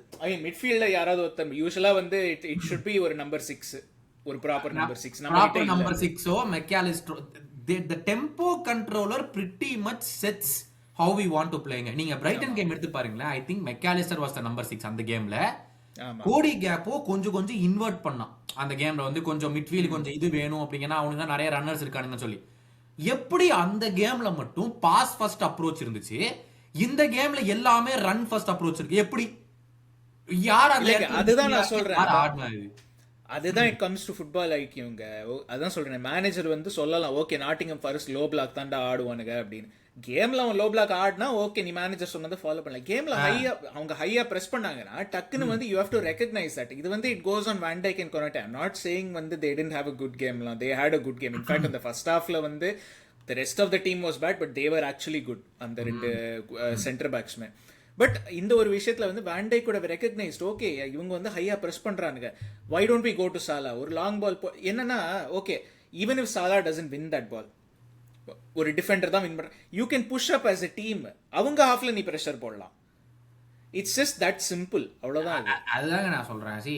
மிட்ஃபீல்ட்ல யாராவது ஒருத்தர் யூசுவலா வந்து இட் ஷுட் பி ஒரு நம்பர் 6, ஒரு proper number 6. Proper number 6 Mac Allister. the tempo controller pretty much sets how we want to playங்க. நீங்க பிரைட்டன் கேம் எடுத்து பாருங்களேன், I think Mac Allister was the number 6 அந்த கேம்ல. கோடி கேப்போ கொஞ்சம் கொஞ்சம் இன்வெர்ட் பண்ணான் அந்த கேம்ல வந்து, கொஞ்சம் மிட்ஃபீல்ட் கொஞ்சம் இது வேணும் அப்படிங்கன்னா அவனுக்கு தான் நிறைய ரன்னர்ஸ் இருக்கானுங்கன்னு சொல்லி. எப்படி அந்த கேம்ல மட்டும் பாஸ் ஃபர்ஸ்ட் அப்ரோச் இருந்துச்சு, இந்த கேம்ல எல்லாமே ரன் ஃபர்ஸ்ட் அப்ரோச் இருக்கு. எப்படி யார் அதுதான் நான் சொல்றேன், அதுதான் இட் கம்ஸ் டு ஃபுட்பால் ஐக்கியங்க. அதான் சொல்றேன், மேனேஜர் வந்து சொல்லலாம் okay Nottingham first low block தான்டா ஆடுவானுங்க அப்படின்னு. கேம்ல அவன் லோ பிளாக் ஆடினா ஓகே நீ மேனேஜர் சொன்னதை ஃபாலோ பண்ணல. கேம்ல ஹையா அவங்க ஹையா பிரஸ் பண்ணாங்கன்னா டக்குன்னு வந்து you have to recognise that. இது வந்து it goes on van Dijk and Konate. I am not saying வந்து they didn't have a good கேம்லாம், they had a good game. In fact அந்த ஃபர்ஸ்ட் ஹாஃப்ல வந்து the rest of the team was bad but they were actually good அந்த ரெண்டு centre batsman. But இந்த ஒரு விஷயத்துல வந்து வான் டைக் கூட ரெகக்னைஸ்ட் ஓகே இவங்க வந்து ஹையா பிரஸ் பண்றானுங்க, why don't we go to Salah ஒரு லாங் பால். என்னன்னா okay even if Salah doesn't win that ball, ஒரு டிஃபெண்டர் தான் வின் பண்ற, you can push up as a team. அவங்க ஹாஃப்ல நீ பிரஷர் போடலாம். இட்ஸ் ஜஸ்ட் தட் சிம்பிள், அவ்வளவுதான். அதுதாங்க நான் சொல்றேன். See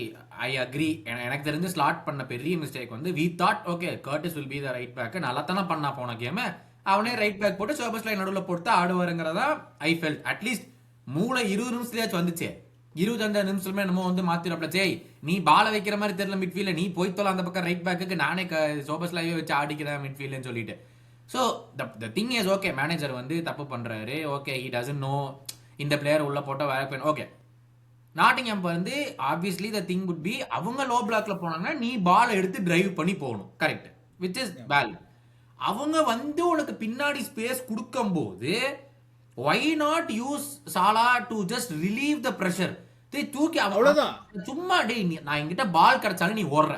I agree. எனக்கு தெரிஞ்சு ஸ்லாட் பண்ண பெரிய மிஸ்டேக் வந்து we thought okay Curtis will be the right back, நல்லா தானே பண்ணா போன கேம், அவனே ரைட் பேக் போட்டு சோபஸ் லைன் நடுவில் போட்டு ஆடுவாருங்கிறதா ஐ ஃபெல்ட். அட்லீஸ்ட் மூளை 20 நிமிஷத்துலயாச்சும் வந்துச்சு. 25 நிமிஷமே என்னமோ வந்து மாத்திரப்பல, சே நீ பால வைக்கிற மாதிரி தெரியல மிட்ஃபீல்ட்ல, நீ போய் தொலை அந்த பக்கம் ரைட் பேக்கு, நானே சோபஸ் லைவே வச்சு ஆடிக்கிறேன் மிட்ஃபீல்ட்னு சொல்லிட்டு. So the thing is okay manager வந்து தப்பு பண்றாரு, ஓகே ஹி டசன்ட் நோ இந்த பிளேயர் உள்ள போட்டா வேற ஓகே. நாட்டிங்ஹாம் வந்து obviously the thing would be அவங்க லோ பிளாக்ல போனாங்கன்னா நீ பால் எடுத்து டிரைவ் பண்ணி போகணும், கரெக்ட், விச் இஸ் வேலிட். அவங்க வந்து உனக்கு பின்னாடி ஸ்பேஸ் கொடுக்கும் போது why not use Salah to just relieve the pressure? தூக்கி அவ்வளவுதான். சும்மா டேய் நான் என்கிட்ட பால் கிடைச்சாலும் நீ ஓடுற,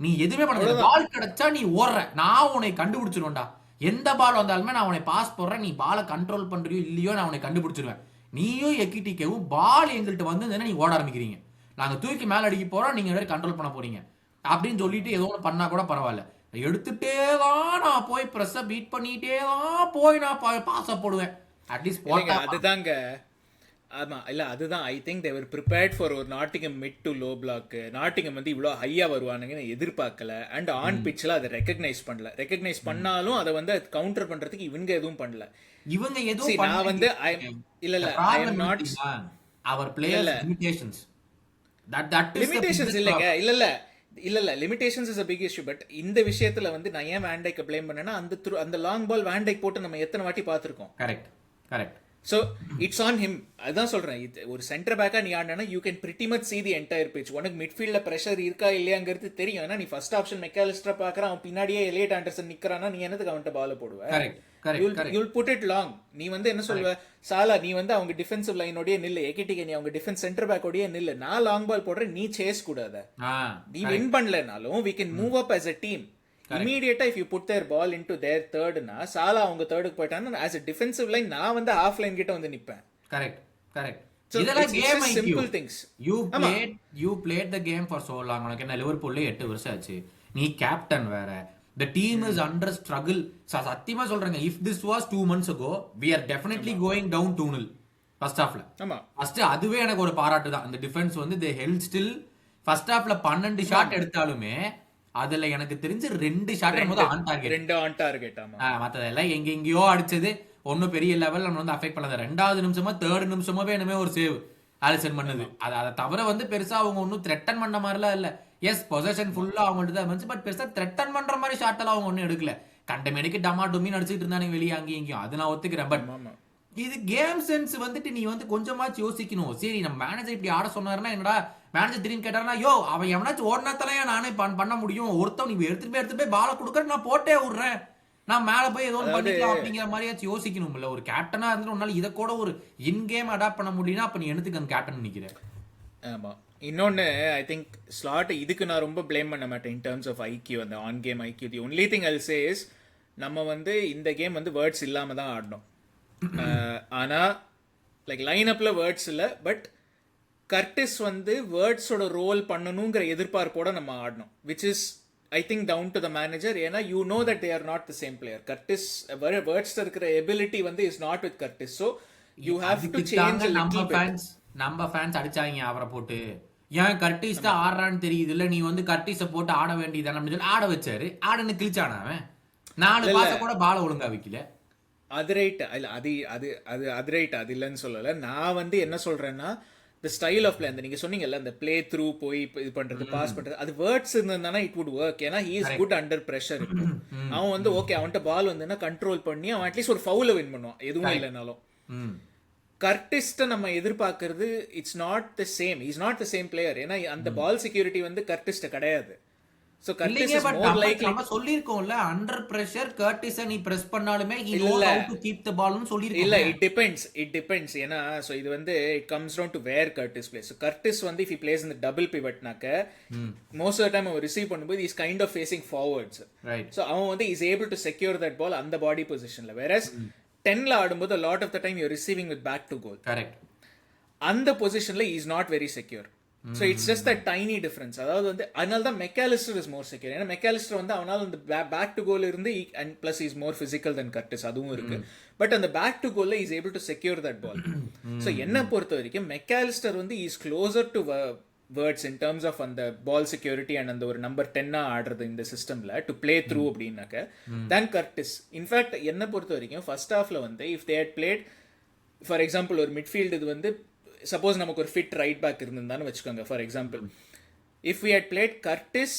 நீ எதுவுமே பண்ண, பால் கிடைச்சா நீ ஓடுற, நான் உன்னை கண்டுபிடிச்சிருவேன்டா. எந்த பால் வந்தாலுமே நான் உன்னை பாஸ் போடுறேன், நீ பாலை கண்ட்ரோல் பண்றியோ இல்லையோ நான் உன்னை கண்டுபிடிச்சிருவேன். நீயும் எக்கிட்டிக்கவும் பால் எங்கள்கிட்ட வந்து நீ ஓட ஆரம்பிக்கிறீங்க, நாங்க தூக்கி மேல அடிக்க போறோம், நீங்க கண்ட்ரோல் பண்ண போறீங்க அப்படின்னு சொல்லிட்டு ஏதோ ஒன்று பண்ணா கூட பரவாயில்ல, எடுத்துட்டே தான் நான் போய் பிரஸ் பீட் பண்ணிட்டே தான் போய் நான் பாஸ் போடுவேன். அட்லீஸ்ட் அதுதாங்க. ஆமா இல்ல அதுதான் I think they were prepared for ஒரு Nottingham mid to low block. Nottingham வந்து இவ்வளோ ஹையா வருவானுங்கன்னு எதிர்பார்க்கல. அண்ட் ஆன் பிட்ச்ல அதை ரெகக்னைஸ் பண்ணல. ரெகக்னைஸ் பண்ணாலும் அதை வந்து கவுண்டர் பண்றதுக்கு இவங்க எதுவும் பண்ணல. இவங்க எதுவும் நான் வந்து இல்ல I am not our player limitations limitations இல்லைங்க. இல்ல limitations is a big issue. But இந்த விஷயத்துல வந்து நான் ஏன் வான் டைக்க ப்ளேம் பண்ணேன்னா அந்த லாங் பால் வான் டைக் போட்டு நம்ம எத்தனை வாட்டி பார்த்திருக்கோம். Correct. So it's on him. அதுதான் சொல்றேன், ஒரு சென்டர் பேக்கா நீ ஆடினா you can pretty much see the entire pitch. உனக்கு மிட்ஃபீல்ட்ல பிரஷர் இருக்கா இல்லையாங்கிறது தெரியும். ஏன்னா நீ ஃபர்ஸ்ட் ஆப்ஷன் மெக்காலிஸ்டர் பாக்குறான், அவன் பின்னாடியே எலியட் ஆண்டர்சன் நிக்கிறானா, நீ என்னதுக்கு அவன்கிட்ட பால் போடுவ? you'll put it long. நீ வந்து என்ன சொல்லுவ, சாலா நீ வந்து அவங்க டிஃபென்சிவ் லைனோடய நில்லு, ஏகிடிக்கு நீ அவங்க டிஃபென்ஸ் சென்டர் பேக்கோடய நில்லு, நான் லாங் பால் போடுறேன், நீ சேஸ் கூடாத. நீ win பண்ணலனாலும் we can move up as a team. Immediately if you put their ball into their third na Salah avanga third ku poitaan, as a defensive line na vanda half line kitta vandu nippen. Correct. So idella game simple things. You played the game for so long. unakku enna Liverpool la 8 varsham aachu, nee captain vera, the team is under struggle. sathiyama solranga, if this was 2 months ago we are definitely going down 2-0 first half la. first அதுவே எனக்கு ஒரு பாராட்டு தான். அந்த defence வந்து they held still. first half la 12 shot எடுத்தாலுமே அதுல எனக்கு தெரிஞ்சு 2 ஷாட் ஆன் டார்கெட். மத்ததெல்லாம் எங்கெங்கயோ அடிச்சது, ஒன்னும் பெரிய லெவல் நம்ம வந்து அஃபெக்ட் பண்ணல. 2வது நிமிஷமா 3rd நிமிஷமாவே என்னமே ஒரு சேவ் ஆலிசன் பண்ணது. அதை தவிர வந்து பெருசா அவங்க ஒன்னும் த்ரெட்டன் பண்ண மாதிரிலாம் இல்ல. எஸ் பொசஷன் ஃபுல்லா அவங்கள்ட்ட தான் இருந்துச்சு, பட் பெருசா த்ரெட்டன் பண்ற மாதிரி ஷாட் எல்லாம் அவங்க ஒன்னும் எடுக்கல. கண்டமேனிக்கு டமா டுமின்னு அடிச்சுட்டு இருந்தானுங்க வெளியே அங்கேயும் இங்கேயும், அது நான் ஒத்துக்கிறேன். பட் இது கேம் சென்ஸ் வந்துட்டு நீ வந்து கொஞ்சமாச்சு யோசிக்கணும். சரி நம்ம மேனேஜர் இப்படி ஆட சொன்னாருன்னா என்னடா, மேனேஜர் திடீர்னு கேட்டாருன்னா யோ அவன் எவனாச்சும் ஓடினா தலையா நானே பண்ண முடியும், ஒருத்தவன் நீ எடுத்துட்டு போய் பால கொடுக்கற நான் போட்டே விடுறேன், நான் மேல போய் ஏதோ பண்ணிக்கலாம் அப்படிங்கிற மாதிரியாச்சும் யோசிக்கணும். இல்ல ஒரு கேப்டனா இருந்து உன்னால இதை கூட ஒரு இன் கேம் அடாப்ட் பண்ண முடியும்னா அப்ப நீ எனக்கு அந்த கேப்டன் நினைக்கிறேன். ஆமா இன்னொன்னு ஐ திங்க் ஸ்லாட் இதுக்கு நான் ரொம்ப பிளேம் பண்ண மாட்டேன் இன் டர்ம்ஸ் ஆஃப் ஐக்யூ, அந்த on game IQ. The only thing I'll say is நம்ம வந்து இந்த கேம் வந்து வேர்ட்ஸ் இல்லாம தான் ஆடணும். ஆனா லைக் லைன் அப்ல வேர்ட்ஸ் இல்லை, பட் கர்டிஸ் வந்து வேர்ட்ஸோட ரோல் பண்ணணுங்கிற எதிர்பார்ப்போட நம்ம ஆடணும், which is I think down to the manager. ஏன்னா you know that they are not the same player. Curtis Wirtz இருக்கிற எபிலிட்டி வந்து is not with Curtis. So you have to change. நம்ம ஃபேன்ஸ் அடிச்சாங்க அவரை போட்டு, ஏன் கர்டிஸ் தான் ஆடுறான்னு தெரியுது இல்ல, நீ வந்து கர்டிஸை போட்டு ஆட வேண்டியதானே அப்படின்னு சொல்லி ஆட வச்சாரு. ஆடன்னு கிழிச்சான அவன் 4 பாச கூட பால ஒழுங்கா வைக்கல. அது ரைட், இல்ல அது அது அது அது ரைட், அது இல்லைன்னு சொல்லலை. நான் வந்து என்ன சொல்றேன்னா the style of play, அந்த நீங்க சொன்னீங்கல்ல அந்த ப்ளே த்ரூ போய் இது பண்றது பாஸ் பண்றது, அது வேர்ட்ஸ் இருந்தானா இட் வுட் ஒர்க். ஏன்னா he is good under pressure. அவன் வந்து ஓகே அவன்கிட்ட பால் வந்துன்னா கண்ட்ரோல் பண்ணி அவன் அட்லீஸ்ட் ஒரு ஃபவுல வின் பண்ணுவான் எதுவும் இல்லைனாலும். கர்டிஸ்ட நம்ம எதிர்பார்க்கறது it's not the same, is not the same player. ஏன்னா அந்த பால் செக்யூரிட்டி வந்து கர்டிஸ்ட கிடையாது. So Curtis is more likely, நம்ம சொல்லிருக்கோம்ல அண்டர் பிரஷர் கர்டிஸ நீ பிரஸ் பண்ணாலுமே he knows how to keep the ball னு சொல்லிருக்கோம். இல்ல it depends. ஏன்னா சோ இது வந்து it comes down to where Curtis plays. So Curtis வந்து if he plays in the double pivot நாக்க most of the time அவன் receive பண்ணும்போது he is kind of facing forwards, right? So அவன் வந்து is able to secure that ball அந்த பாடி பொசிஷன்ல. whereas 10ல ஆடும்போது a lot of the time you are receiving with back to goal. Correct. அந்த பொசிஷன்ல he is not very secure. So it's just that tiny difference. அதாவது வந்து அதனால தான் Mac Allister is more secure. ஏன்னா மெக்காலிஸ்டர் வந்து அவனால அந்த பேக் டு கோல் இருந்து and plus is more physical than Curtis, அதுவும் இருக்கு. பட் அந்த பேக் டு கோல்ல is able to secure that ball. So என்னை பொறுத்த வரைக்கும் மெக்காலிஸ்டர் வந்து is closer to Wirtz in terms of அந்த பால் செக்யூரிட்டி அண்ட் அந்த ஒரு நம்பர் 10 ஆடுறது இந்த சிஸ்டம்ல டு பிளே த்ரூ அப்படின்னாக்க தேன் கர்டிஸ். இன்ஃபேக்ட் என்னை பொறுத்த வரைக்கும் ஃபர்ஸ்ட் ஹாஃப்ல வந்து if they had played for example ஒரு மிட்ஃபீல்டு இது வந்து சப்போஸ் நமக்கு ஒரு ஃபிட் ரைட் பேக் இருந்திருந்தான்னு வச்சுக்கோங்க. For example if we had played Curtis,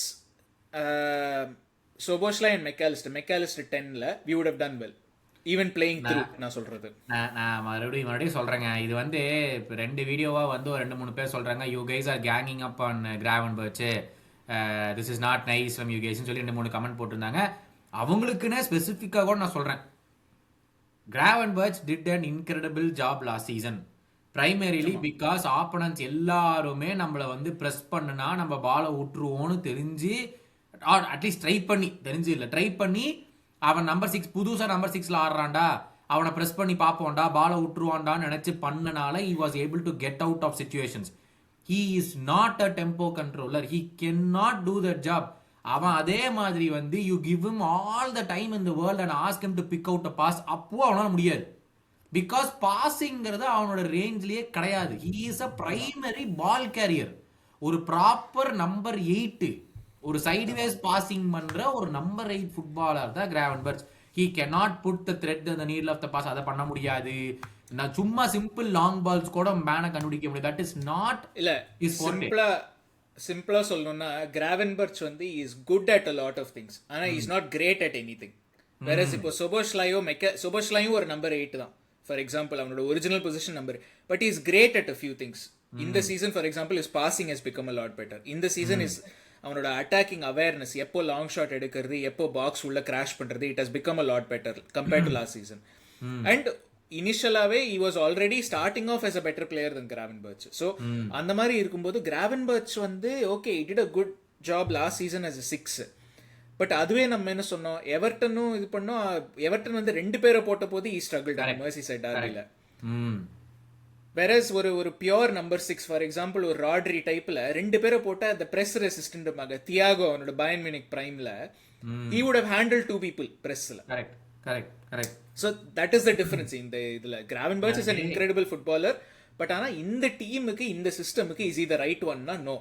Szoboszlai and Mac Allister 10ல we would have done well even playing through. நான் சொல்றது நான் மறுபடியும் சொல்றேங்க. இது வந்து 2 வீடியோவா வந்து ஒரு 2-3 பேர் சொல்றாங்க you guys are ganging up on Gravenberch, this is not nice from you கைஸ்னு சொல்லி 2-3 கமெண்ட் போட்டிருந்தாங்க. அவங்களுக்குன்னு ஸ்பெசிஃபிக்காக கூட நான் சொல்றேன், Gravenberch did an incredible job last season. Primarily because opponents எல்லாருமே நம்மளை வந்து ப்ரெஸ் பண்ணுனா நம்ம பாலை விட்டுருவோன்னு தெரிஞ்சு, அட்லீஸ்ட் ட்ரை பண்ணி அவன் நம்பர் 6 புதுசாக நம்பர் 6ல ஆடுறான்டா, அவனை ப்ரெஸ் பண்ணி பார்ப்போம்டா, பாலை விட்டுருவான்டான்னு நினைச்சு பண்ணனால he was able to get out of situations. He is not a tempo controller, he cannot do that job. அவன் அதே மாதிரி வந்து you give him all the time in the world and ask him to pick out a pass, அப்போ அவனால முடியாது. Because பாசிங்கிறது அவனோட ரேஞ்ச்லயே கிடையாது. He is a primary ball carrier, ஒரு ப்ராப்பர் நம்பர் 8, ஒரு சைட்வேஸ் பாசிங் பண்ற ஒரு நம்பர் 8 ஃபுட்பாலர் தான் Gravenberch. He cannot put the thread அந்த நீட்ல ஆஃப் த பாஸ், அதை பண்ண முடியாது. நான் சும்மா சிம்பிள் லாங் பால்ஸ் கூட மேனை கண்டுபிடிக்க முடியாது. தட் இஸ் நாட் இல்ல இஸ் சிம்பிளா சொல்லணும்னா கிராவன்பர்ச் வந்து is good at a lot of things, ஆனா is not great at anything. வேற இப்போ சோபோஸ்லையும் ஒரு நம்பர் 8 தான் ஃபார் எக்ஸாம்பிள், அவனோட original position number. But is great at a few things. இந்த season for example is passing has become a lot better. இந்த season is அவனோட அட்டாக்கிங் அவேர்னஸ், எப்போ லாங் ஷாட் எடுக்கிறது, எப்போ பாக்ஸ் உள்ள கிராஷ் பண்றது, it has become a lot better compared to last season. And இனிஷியலாவே he was already starting off as a better player than Gravenberch. So அந்த மாதிரி இருக்கும்போது Gravenberch வந்து okay he did a good job last season as a 6. But அதுவே நம்ம என்ன சொன்னோம், எவர்டனும் இது பண்ணோம். எவர்டன் வந்து 2 பேரை போட்ட போது ஈ ஸ்ட்ரகிள்ட் ஆன் மர்சிசைட் டர்பில. வேறஸ் ஒரு பியூர் நம்பர் 6 ஃபார் எக்ஸாம்பிள் ஒரு ராட்ரி டைப்ல 2 பேரை போட்டா அந்த பிரஸ் ரெசிஸ்டன்ட் மக தியாகோ அவனோட பயன் மியூனிக் பிரைம்ல he would have handled 2 people பிரஸ்ல. Correct. So that is the difference in the இதுல. Gravenberch is an incredible footballer, but ஆனா இந்த டீமுக்கு இந்த சிஸ்டமுக்கு is he the right one na? No,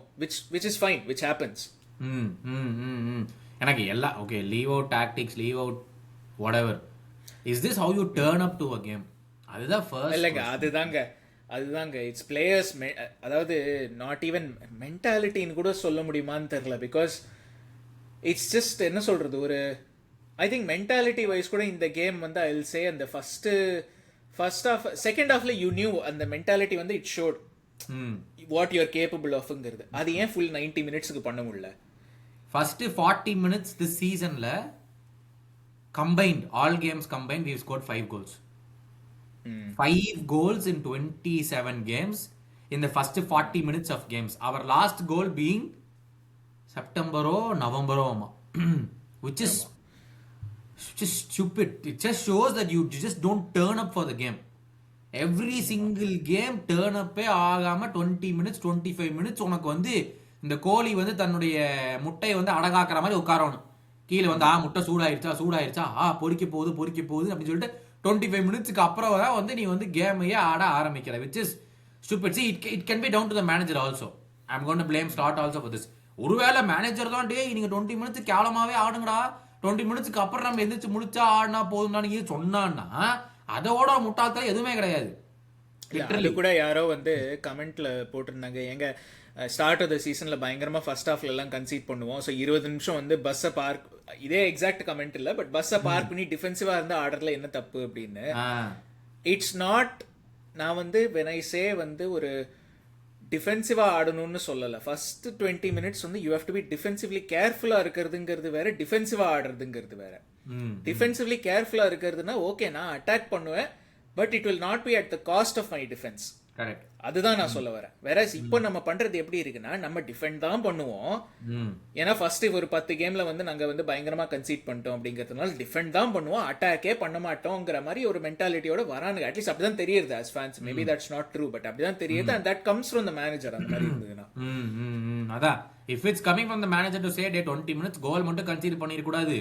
which is fine, which happens. எனக்கு எல்லா okay leave out tactics, leave out whatever. Is this how you turn up to a game? அதுதான் first. இல்லங்க அதுதாங்க it's players. அதாவது not even மென்டாலிட்டின்னு கூட சொல்ல முடியுமான்னு தெரியல. பிகாஸ் இட்ஸ் ஜஸ்ட் என்ன சொல்றது, ஒரு ஐ திங்க் மென்டாலிட்டி வைஸ் கூட இந்த கேம் வந்து ஐ வில் சே அந்த ஃபர்ஸ்ட் ஹாஃப் செகண்ட் ஹாஃப்ல யூ நியூ அந்த மென்டாலிட்டி வந்து it showed what you are capable ஆஃப்ங்கிறது. அது ஏன் ஃபுல் 90 மினிட்ஸ்க்கு பண்ண முடியல? ஃபர்ஸ்ட் 40 minutes this seasonல combined all games combined we've scored 5 goals. 5 goals in 27 games in the first 40 minutes of games. Our last goal being September or November which is just stupid. It just shows that you just don't turn up for the game. Every single game turn அப்பே ஆகாம 20 minutes 25 minutes உனக்கு வந்து இந்த கோழி வந்து தன்னுடைய முட்டையை வந்து அடகாக்குற மாதிரி உட்காரணும். கீழே வந்து முட்டை சூடாயிருச்சா பொறிக்க போகுது அப்படின்னு சொல்லிட்டு 25 மினிட்ஸ்க்கு அப்புறம் தான் வந்து நீ வந்து கேமையே ஆட ஆரம்பிக்கிற. Which is stupid. See, it can be down to the manager also. I'm going to blame Scott also for this. ஒருவேளை மேனேஜர் தான் நீங்க 20 மினிட்ஸ் கேவலமாவே ஆடுங்கடா, 20 மினிட்ஸ்க்கு அப்புறம் நம்ம எந்திரிச்சு முடிச்சா ஆடினா போதும்னா நீங்க சொன்னான்னா அதோட முட்டாள்தான் எதுவுமே கிடையாது. அது கூட யாரோ வந்து கமெண்ட்ல போட்டிருந்தாங்க, எங்க ஸ்டார்ட் ஆஃப் த சீசன்ல பயங்கரமா ஃபர்ஸ்ட் ஹாஃப்ல எல்லாம் கன்சீட் பண்ணுவோம், ஸோ 20 நிமிஷம் வந்து பஸ்ஸை பார்க், இதே எக்ஸாக்ட் கமெண்ட் இல்ல, பட் பஸ்ஸை பார்க் பண்ணி டிஃபென்சிவா இருந்தா ஆர்டர்ல என்ன தப்பு அப்படின்னு. இட்ஸ் நாட், நான் வந்து when I say வந்து ஒரு டிஃபென்சிவா ஆடணும்னு சொல்லல. ஃபர்ஸ்ட் 20 மினிட்ஸ் வந்து you have to be defensively கேர்ஃபுல்லா இருக்கிறதுங்கிறது வேற, டிஃபென்சிவா ஆடுறதுங்கிறது வேற. டிஃபென்சிவ்லி கேர்ஃபுல்லா இருக்கிறதுனா ஓகே, நான் அட்டாக் பண்ணுவேன், but it will not be at the cost of my defence. Correct. அதுதான் நான் சொல்ல வரேன். வேற இப்போ நம்ம பண்றது எப்படி இருக்குன்னா, நம்ம டிஃபெண்ட் தான் பண்ணுவோம். ஏன்னா ஃபர்ஸ்ட் ஒரு 10 கேம்ல வந்து நாங்க வந்து பயங்கரமா கன்சீட் பண்ணிட்டோம் அப்படிங்கறதுனால டிஃபெண்ட் தான் பண்ணுவோம், அட்டாக்கே பண்ண மாட்டோம்ங்கிற மாதிரி ஒரு மென்டாலிட்டியோட வரானுங்க. அட்லீஸ்ட் அப்படிதான் தெரியுது as fans. Maybe that's not true, but அப்படிதான் தெரியுது. And that comes from the manager. அந்த மாதிரி இருந்ததுன்னா அதான், if it's coming from the manager to say 20 minutes கோல் மட்டும் கன்சீட் பண்ணிட கூடாது,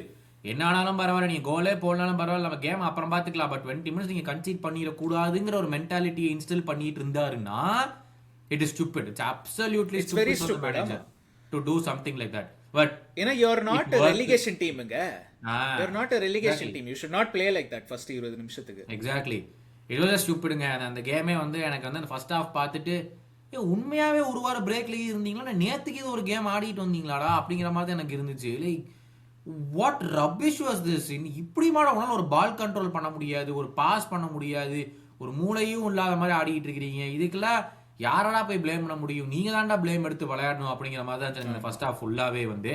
என்ன ஆனாலும் பரவாயில்ல, நீங்க கோலே போடனாலும் பரவாயில்ல, நம்ம கேம் அப்புறம் பாத்துக்கலாம், பட் 20 மினிட்ஸ் நீங்க கன்சீட் பண்ணிடக்கூடாதுங்கிற ஒரு மென்டாலிட்டியை இன்ஸ்டால் பண்ணிட்டு இருந்தாருன்னா it is stupid. It's absolutely very stupid to to something like that. But ஏன்னா you are not a relegation teamங்க, you are not a relegation team, you should not play like that first 20 நிமிஷத்துக்கு. Exactly, it was ஸ்டூபிட்ங்க. அந்த கேமே வந்து எனக்கு வந்து அந்த first half பார்த்துட்டு உண்மையாவே ஒரு வாரம் பிரேக்ல இருந்தீங்களா, நேத்துக்கு இது ஒரு கேம் ஆடிட்டு வந்தீங்களாடா அப்படிங்கிற மாதிரி எனக்கு இருந்துச்சு. Like what rubbish was this? இப்படி உன்னால ஒரு பால் கண்ட்ரோல் பண்ண முடியாது, ஒரு பாஸ் பண்ண முடியாது, ஒரு மூளையும் இல்லாத மாதிரி ஆடிட்டு இருக்கிறீங்க. இதுக்கெல்லாம் யாரடா போய் பிளேம் பண்ண முடியும்? நீங்க தான்டா பிளேம் எடுத்து விளையாடணும் அப்படிங்கிற மாதிரி தான் ஃபர்ஸ்ட் ஹாஃப் ஃபுல்லாவே வந்து.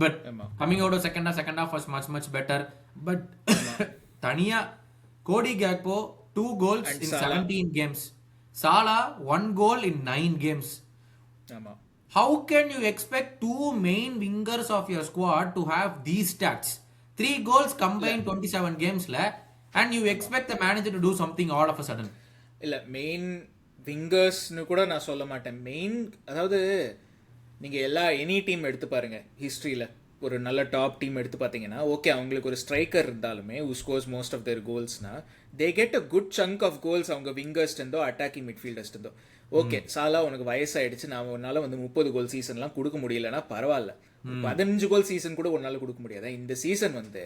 But coming out second half was much better. But தனியா Cody Gakpo 2 goals in 17 games, Salah 1 goal in 9 games. ஆமா. How can you expect 2 main wingers of your squad to have these stats? 3 goals combined 27 games la, and you expect the manager to do something all of a sudden? இல்ல, main விங்கர்ஸ்னு கூட நான் சொல்ல மாட்டேன். Main, அதாவது நீங்க எல்லா any team எடுத்து பாருங்க ஹிஸ்டரியில, ஒரு நல்ல டாப் டீம் எடுத்து பார்த்தீங்கன்னா ஓகே, அவங்களுக்கு ஒரு ஸ்ட்ரைக்கர் இருந்தாலுமே who scores most of their goalsனா they get a good chunk of goals அவங்க விங்கர்ஸ் இருந்தோ அட்டாக்கிங் மிட்ஃபீல்டர்ஸ் இருந்தோ. ஓகே, சாலா உனக்கு வயசாயிடுச்சு, நான் உன்னால வந்து 30 கோல் சீசன்லாம் கொடுக்க முடியலன்னா பரவாயில்ல, 15 கோல் சீசன் கூட உன்னால கொடுக்க முடியாது. இந்த சீசன் வந்து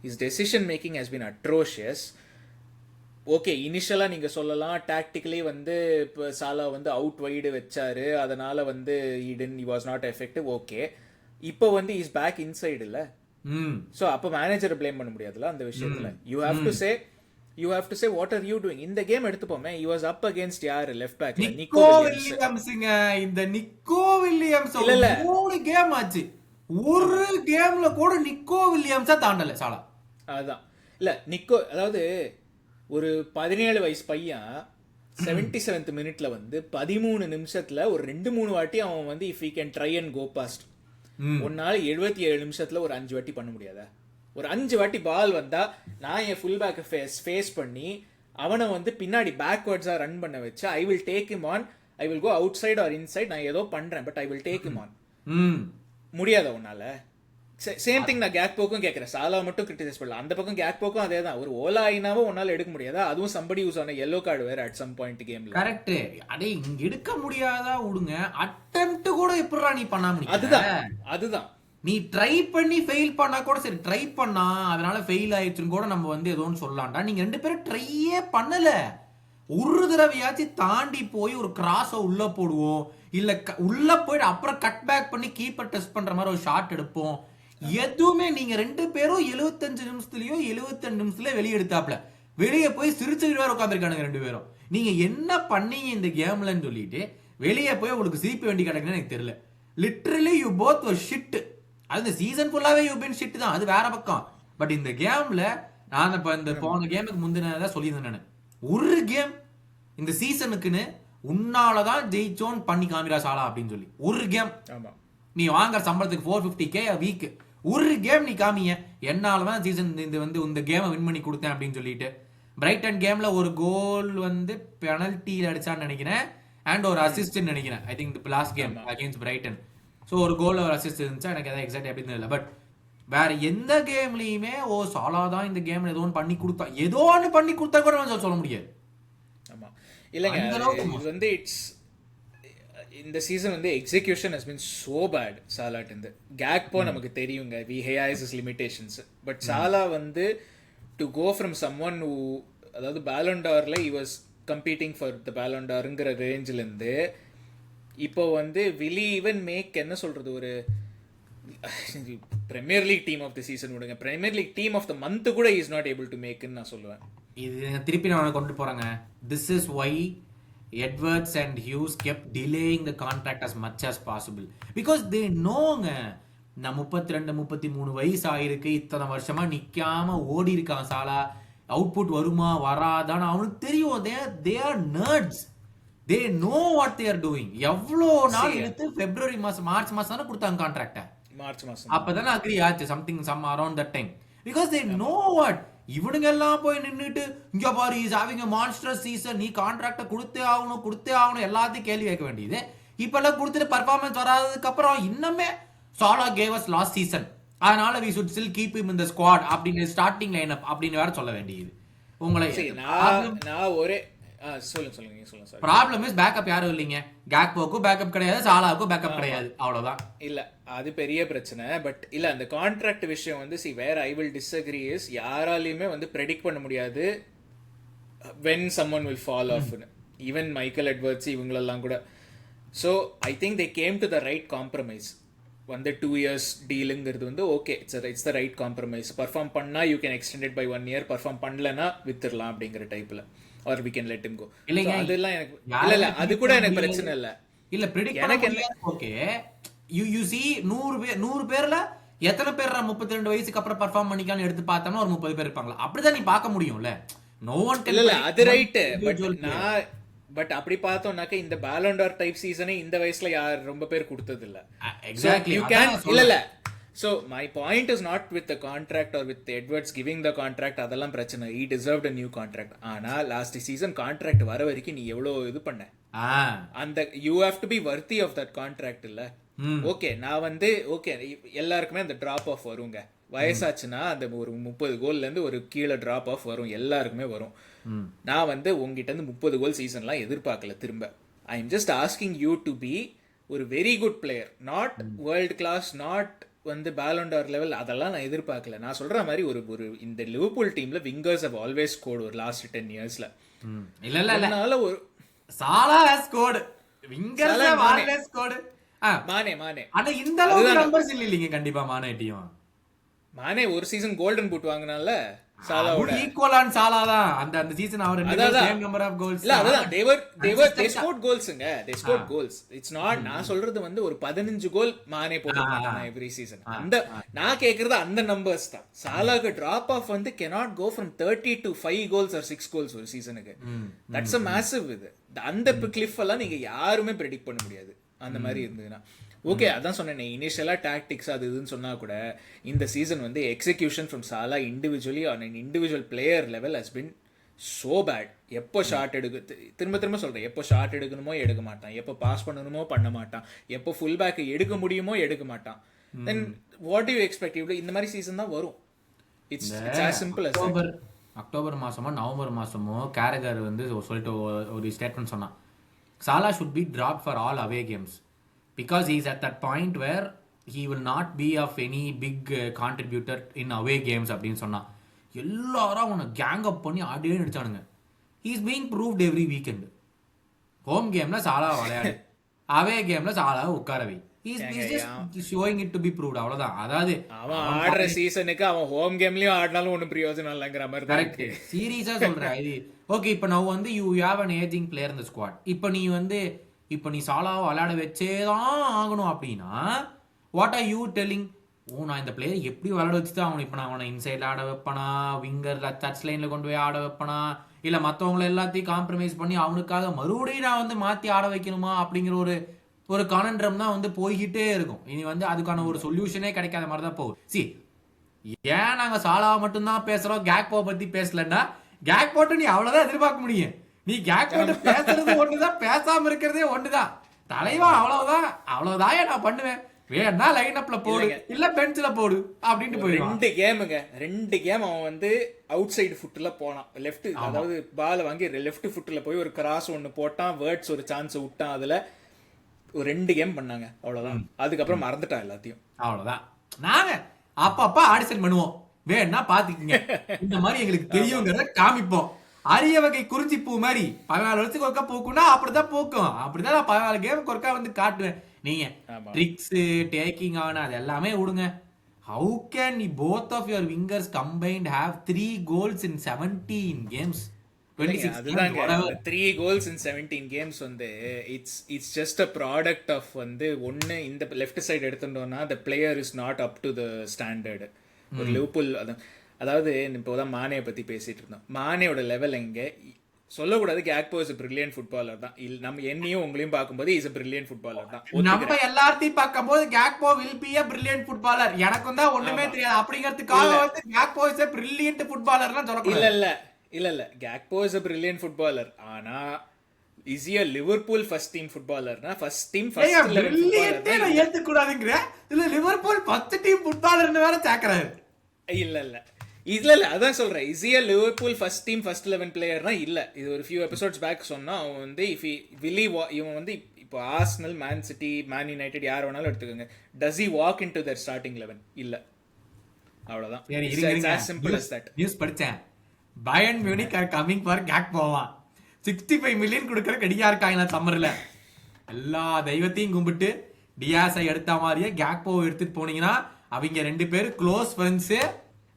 his decision making has been atrocious. Okay, இனிஷியலாக நீங்கள் சொல்லலாம் டாக்டிக்கலி வந்து இப்போ சாலா வந்து அவுட் வைடு வச்சாரு, அதனால வந்து he was not effective. Okay, இப்போ வந்து இஸ் பேக் இன்சைடு இல்லை, ஸோ அப்போ மேனேஜரை பிளேம் பண்ண முடியாதுல்ல அந்த விஷயத்துல. You have to say what are you doing. இந்த கேம் எடுத்துப்போமே, he was up against யாரு லெஃப்ட் பேக், நிக்கோ வில்லியம்ஸ்ங்க. இந்த நிக்கோ வில்லியம்ஸ் இல்ல 3 கேம் ஆச்சு, ஒரு கேம்ல கூட நிக்கோ வில்லியம்ஸா தாண்டல சாலா. அதுதான் இல்ல நிக்கோ, அதாவது ஒரு 17 வயசு பையன் 77th மினிட்ல வந்து 13 நிமிஷத்துல ஒரு 2-3 வாட்டி அவன் வந்து if he can try and go past, உன்னால 77 நிமிஷத்துல ஒரு 5 வாட்டி பண்ண முடியாதா? ஒரு 5 வாட்டி பால் வந்தா நான் என் ஃபுல் பேக் ஃபேஸ் பண்ணி அவனை வந்து பின்னாடி பேக்வர்ட்ஸா ரன் பண்ண வச்சு I will take him on, I will go outside or inside, நான் ஏதோ பண்றேன் but I will take him on. முடியாத உன்னால? சேம் திங் நான் கேக்போக்கும் கேட்கறேன். சாலா மட்டும் கிரிட்டிசைஸ் பண்ணலாம், அந்த பக்கம் கேக்போக்கும் அதே தான். ஒரு ஓலா ஐனாவோ உன்னால எடுக்க முடியாதா? அதுவும் சம்படி யூஸ் ஆன yellow கார்டு வேற அட் சம் பாயிண்ட் கேம்ல. கரெக்ட். அடே இங்க எடுக்க முடியாதா விடுங்க, அட்டெம்ப்ட் கூட எப்படிடா நீ பண்ண முடியும்? அதுதான் நீ ட்ரை பண்ணி ஃபெயில் பண்ணா கூட சரி, ட்ரை பண்ணா அதனால ஃபெயில் ஆயிடுச்சுன்னு கூட நம்ம வந்து ஏதோன்னு சொல்லலாம்டா. நீங்க 2 பேரும் ட்ரையே பண்ணல. ஒரு தடவையாச்சும் தாண்டி போய் ஒரு கிராஸ உள்ள போடுவோம், இல்ல உள்ள போயிட்டு அப்புறம் கட் பேக் பண்ணி கீப்பர் டெஸ்ட் பண்ற மாதிரி ஒரு ஷாட் எடுப்போம். எதுவுமே நீங்க 2 பேரும் 75 நிமிஷத்துலயோ 72 நிமிஷத்துல வெளியே எடுத்தாப்ல, வெளியே போய் சிரிச்சுக்கிட்டு வேற உட்காந்துருக்கானுங்க 2 பேரும். நீங்க என்ன பண்ணீங்க இந்த கேம்லன்னு சொல்லிட்டு வெளியே போய் உங்களுக்கு சிரிப்பு வேண்டி கிடக்குன்னு எனக்கு தெரியல. லிட்டரலி யூ போத் ஒரு ஷிட். அது இந்த சீசன் ஃபுல்லாவே யூ பின் ஷிட் தான், அது வேற பக்கம். பட் இந்த கேம்ல நான் இப்ப இந்த போன கேமுக்கு முந்தினதான் சொல்லியிருந்தேன் நான், ஒரு கேம் இந்த சீசனுக்குன்னு உன்னாலதான் ஜெயிச்சோன்னு பண்ணி காமிரா சாலா அப்படின்னு சொல்லி ஒரு கேம். நீ வாங்குற சம்பளத்துக்கு 450K வீக், ஒரு கேம் நீ காமிய என்னாலதான் சீசன் இந்த வந்து இந்த கேமை வின் பண்ணி கொடுத்தேன் அப்படின்னு சொல்லிட்டு பிரைட்டன் கேம்ல ஒரு கோல் வந்து பெனல்ட்டியில் அடிச்சான்னு நினைக்கிறேன், அண்ட் ஒரு அசிஸ்ட்னு நினைக்கிறேன். I think last game against Brayton. So ஒரு கோல் ஒரு அசிஸ்ட் இருந்துச்சா, எனக்கு எதாவது எக்ஸாக்ட் எப்படின்னு தெரியல. பட் வேற எந்த கேம்லயுமே சாலா தான் இந்த கேம்ல ஏதோ ஒன்று பண்ணி கொடுத்தா, ஏதோ ஒன்று பண்ணி கொடுத்தா கூட நம்ம சொல்ல முடியாது. ஆமா இல்லைங்க, இது வந்து இட்ஸ் இந்த சீசன் வந்து execution has been so bad Salah. இந்த கேக்போ நமக்கு தெரியுங்க, we has is limitations. But Salah வந்து to go from someone who, அதாவது பேலோண்டார்ல he was competing for the பேலோண்டாருங்கிற ரேஞ்சிலேருந்து இப்போ வந்து வில் ஈவன் மேக், என்ன சொல்றது, ஒரு Premier League team of the season விடுங்க, Premier League team of the month கூட இஸ் நாட் ஏபிள் டு மேக்னு நான் சொல்லுவேன். இது திருப்பி நான் கொண்டு போறாங்க. This is why Edwards and Hughes kept delaying the contract as much as possible because they knowங்க நான் 32-33 வயசு ஆயிருக்கு, இத்தனை வருஷமா நிக்காம ஓடி இருக்கான் சாலா, அவுட்புட் வருமா வராதான்னு அவனுக்கு தெரியும். they are nerds, they know what they are doing. எவ்வளோ நாள் எடுத்து பிப்ரவரி மாசம் மார்ச் மாசம் தானே கொடுத்தாங்க கான்ட்ராக்டை, மார்ச் மாசம் அப்பதானே அக்ரி ஆச்சு, some around that time. Because they know what, இவனுங்க எல்லாம் போய் நின்றுட்டு இங்க பாரு is having a monster season, நீ கான்ட்ராக்ட கொடுத்தே ஆகணும் எல்லாத்தையும் கேள்வி கேட்க வேண்டியது. இப்ப எல்லாம் கொடுத்துட்டு பர்ஃபார்மன்ஸ் வராததுக்கு அப்புறம் இன்னமே சாலா கேவ் அஸ் லாஸ்ட் சீசன், அதனால we should still keep him in the squad அப்படின்னு ஸ்டார்டிங் லைன் அப் அப்படின்னு வேற சொல்ல வேண்டியது உங்களை. நான் ஒரே சொல்லுங்க. ப்ராப்ளம் இஸ் பேக்கப் யாரும் இல்லைங்க, கேக்போக்கும் பேக்கப் கிடையாது, சாலாவுக்கும் பேக்கப் கிடையாது, அவ்வளவுதான். இல்ல அது பெரிய பிரச்சனை. பட் இல்ல அந்த கான்ட்ராக்ட் விஷயம் வந்து வேற ஐ வில் டிஸ்அக்ரி இஸ், யாராலையுமே வந்து ப்ரெடிக்ட் பண்ண முடியாது when someone will fall off. Even Michael Edwards இவங்களெல்லாம் கூட. So I think they came to the right compromise. வந்து 2 years டீலுங்கிறது வந்து okay, it's the right compromise. Perform பண்ணா you can extend it by 1 year, பர்ஃபார்ம் பண்ணலன்னா வித்துடலாம் அப்படிங்கிற டைப்ல, or we can let him go. இல்லங்க அதெல்லாம் எனக்கு இல்ல அது கூட எனக்கு பிரச்சனை இல்ல. இல்ல பிரெடிக்ட் எனக்கு ஓகே, you see 100 பேர்ல எத்தனை பேர் 32 வயசுக்கு அப்புறம் பெர்ஃபார்ம் பண்ணிக்கலாம்னு எடுத்து பார்த்தோம்னா ஒரு 30 பேர் இருப்பாங்களா, அப்படிதான் நீ பார்க்க முடியும்ல. No one can. இல்ல அது ரைட். பட் அப்படி பார்த்தோம்னாக்க இந்த பேலோண்டார் டைப் சீசனே இந்த வயசுல யார் ரொம்ப பேர் கொடுத்தது இல்ல. எக்ஸாக்ட்லி யூ கேன் இல்ல So my point is not with the contract or with Edwards giving the contract, அதெல்லாம் பிரச்சனை. He deserved a new contract. ஆனா லாஸ்ட் சீசன் கான்ட்ராக்ட் வர வரைக்கும் நீ எவ்வளவு இது பண்ண, அந்த you have to be worthy of that contract இல்ல. ஓகே நான் வந்து ஓகே எல்லாருக்குமே அந்த டிராப் ஆஃப் வருங்க, வயசாச்சுன்னா அந்த ஒரு 30 கோல்ல இருந்து ஒரு கீழே டிராப் ஆஃப் வரும், எல்லாருக்குமே வரும். நான் வந்து உங்ககிட்ட இருந்து 30 கோல் சீசன்லாம் எதிர்பார்க்கல திரும்ப. I am just asking you to be ஒரு very good player, not world class, not வந்து பேலோண்டார் லெவல், அதெல்லாம் நான் எதிர்பார்க்கல. நான் சொல்ற மாதிரி ஒரு இந்த லிவர்பூல் டீம்ல விங்கர்ஸ் ஹவ் ஆல்வேஸ் ஸ்கோர்ட் ஒரு லாஸ்ட் 10 yearsல. இல்ல ஒரு Salah has scored, wingers have always scored. Mane ஆனா இந்த அளவுக்கு நம்பர்ஸ் இல்லீங்க கண்டிப்பா. மானே ஒரு சீசன் கோல்டன் பூட் வாங்குனால சாலாவோட ஈக்குவலான சாலா தான் அந்த சீசன். அவர் ரெண்டு சேம் நம்பர் ஆஃப் கோல்ஸ். இல்ல அதான் they scored goalsங்க, they scored goals. It's not, நான் சொல்றது வந்து ஒரு 15 கோல் மானே போட்டுட்டாங்க எவ்ரி சீசன். அந்த நான் கேக்குறது அந்த நம்பர்ஸ் தான். சாலாக்கு டிராப் ஆஃப் வந்து cannot go from 30 to 5 goals or 6 goals ஒரு சீசனுக்கு. That's a massive இது. அந்த கிளிஃப் எல்லாம் நீங்க யாருமே predict பண்ண முடியாது அந்த மாதிரி இருந்ததுன்னா. ஓகே அதான் சொன்னேன், இனிஷியலா டாக்டிக்ஸ் அது இதுன்னு சொன்னா கூட இந்த சீசன் வந்து எக்ஸிகியூஷன் ஃப்ரம் சாலா individually on an individual player level has been so bad. எப்போ ஷார்ட் திரும்ப சொல்றேன், எப்போ ஷார்ட் எடுக்கணுமோ எடுக்க மாட்டான், எப்போ பாஸ் பண்ணணுமோ பண்ண மாட்டான், எப்போ ஃபுல் பேக் எடுக்க முடியுமோ எடுக்க மாட்டான். Then what do you expect? இந்த மாதிரி சீசன் தான் வரும். It's as simple as October மாசமோ நவம்பர் மாசமோ கேரகர் வந்து சொல்லிட்டு ஒரு ஸ்டேட்மெண்ட் சொன்னான், சாலா should be dropped for all away games because he is at that point where he will not be of any big contributor in away games அப்படின்னு சொன்னா. எல்லாரும் அவனை கேங் அப் பண்ணி ஆடியே நடிச்சானுங்க. he is being proved every weekend. Home கேம்ல சாலா விளையாடு, அவே கேம்ல சாலா உட்கார வை. he is just showing it to be proved. அவ்வளவுதான். அதாவது அவன் ஆடுற சீசனுக்கு அவன் ஹோம் கேம்லயும் ஆடினாலும் ஒன்றும் பிரயோஜனம் இல்லைங்கிற மாதிரி தான் இருக்கு. சீரியஸா சொல்றேன் இது. ஓகே இப்போ நான் வந்து you have an aging player in the squad. இப்போ நீ சாலாவை விளையாட வச்சேதான் ஆகணும் அப்படின்னா வாட் ஆர் யூ டெல்லிங்? நான் இந்த பிளேயர் எப்படி விளையாட வச்சுதான் ஆகணும். இப்போ நான் அவனை இன்சைட்ல ஆட வைப்பனா, விங்கர்ல டச் லைன்ல கொண்டு போய் ஆட வைப்பனா, இல்ல மற்றவங்களை எல்லாத்தையும் காம்ப்ரமைஸ் பண்ணி அவனுக்காக மறுபடியும் நான் வந்து மாத்தி ஆட வைக்கணுமா அப்படிங்கிற ஒரு கானன்ட்ரம் தான் வந்து போய்கிட்டே இருக்கும். இனி வந்து அதுக்கான ஒரு சொல்யூஷனே கிடைக்காத மாதிரி தான் போகும். சி ஏன் நாங்க சாலாவை மட்டும்தான் பேசுறோம், கேக்போ பத்தி பேசலன்னா கேக் போட்டு நீ அவ்வளவுதான் எதிர்பார்க்க முடியும். நீ கேக் போட்டு பேசுறது ஒண்ணுதான், பேசாம இருக்கிறதே ஒண்ணுதான். தலைவா அவ்வளவுதான் நான் பண்ணுவேன். வேணா லைன் அப்ல போடு, இல்ல பெஞ்ச்ல போடு அப்படின்ட்டு போயிடுவான். 2 கேம் அவன் வந்து அவுட் சைடு ஃபுட்ல போனான். லெஃப்ட், அதாவது பால் வாங்கி லெஃப்ட் ஃபுட்ல போய் ஒரு கிராஸ் ஒன்னு போட்டான், வேர்ட்ஸ் ஒரு சான்ஸ் விட்டான். அதுல ஒரு 2 கேம் பண்ணாங்க, அவ்வளவுதான். அதுக்கப்புறம் மறந்துட்டான் எல்லாத்தையும். அவ்வளவுதான். நாங்க அப்பப்ப ஆடிஷன் பண்ணுவோம், வேணா பாத்துக்கீங்க, இந்த மாதிரி எங்களுக்கு தெரியுங்கிறத காமிப்போம். அரிய வகை குறிஞ்சி பூ மாதிரி 14 வருஷத்துக்கு ஒருக்கா பூக்கும்னா அப்படிதான் பூக்கும். அப்படிதான் நான் 14 கேமுக்கு ஒருக்கா வந்து காட்டுவேன். நீங்க ட்ரிக்ஸ் டேக்கிங் ஆன அது எல்லாமே விடுங்க. How can both of your wingers combined have 3 goals in 17 games? 26 games, whatever. 3 goals in 17 games வந்து it's just a product of வந்து ஒன்னு இந்த லெஃப்ட் சைடு எடுத்துட்டோம்னா the player is not up to the standard. ஒரு Liverpool அதாவது இப்போதான் மானேயை பத்தி பேசிட்டு இருந்தோம். மானேயோட லெவல் எங்க சொல்லக்கூடாது. கேக்போ இஸ் a brilliant footballer தான். நம்ம என்னையும் உங்களையும் பார்க்கும்போது இஸ் a brilliant footballer தான். நம்ம எல்லாத்தையும் பார்க்கும்போது கேக்போ will be a brilliant footballer. எனக்கும் தான் ஒண்ணுமே தெரியாது அப்படிங்கிறதுக்காக வந்து கேக்போ இஸ் a brilliant footballerலாம் சொல்லக்கூடாது. இல்ல கேக்போ இஸ் a brilliant footballer. ஆனா is he a Liverpool first team footballer? first team first 11 footballer நான் ஏத்துக்க கூடாதுங்கற. இல்ல லிவர்பூல் first team footballerன்னு வேற சேக்கறாரு. இல்ல அதான் சொல்றேன். is he a Liverpool first team first 11 பிளேயர்னா இல்ல. இது ஒரு few episodes back சொன்னா அவன் வந்து இவன் வந்து இப்போ Arsenal, man city, man United யார் வேணாலும் எடுத்துக்கோங்க, does he walk into their starting 11? இல்ல, அவ்வளவுதான். It's as simple as that. News படிச்சேன், Bayern Munich are coming for கேக்போவா. 65 மில்லியன் கொடுக்கற கடியா இருக்காங்க சம்மர்ல. எல்லா தெய்வத்தையும் கும்பிட்டு டியாஸை எடுத்த மாதிரியே கேக்போவை எடுத்துட்டு போனீங்கன்னா அவங்க 2 பேரும் க்ளோஸ் ஃப்ரெண்ட்ஸ்,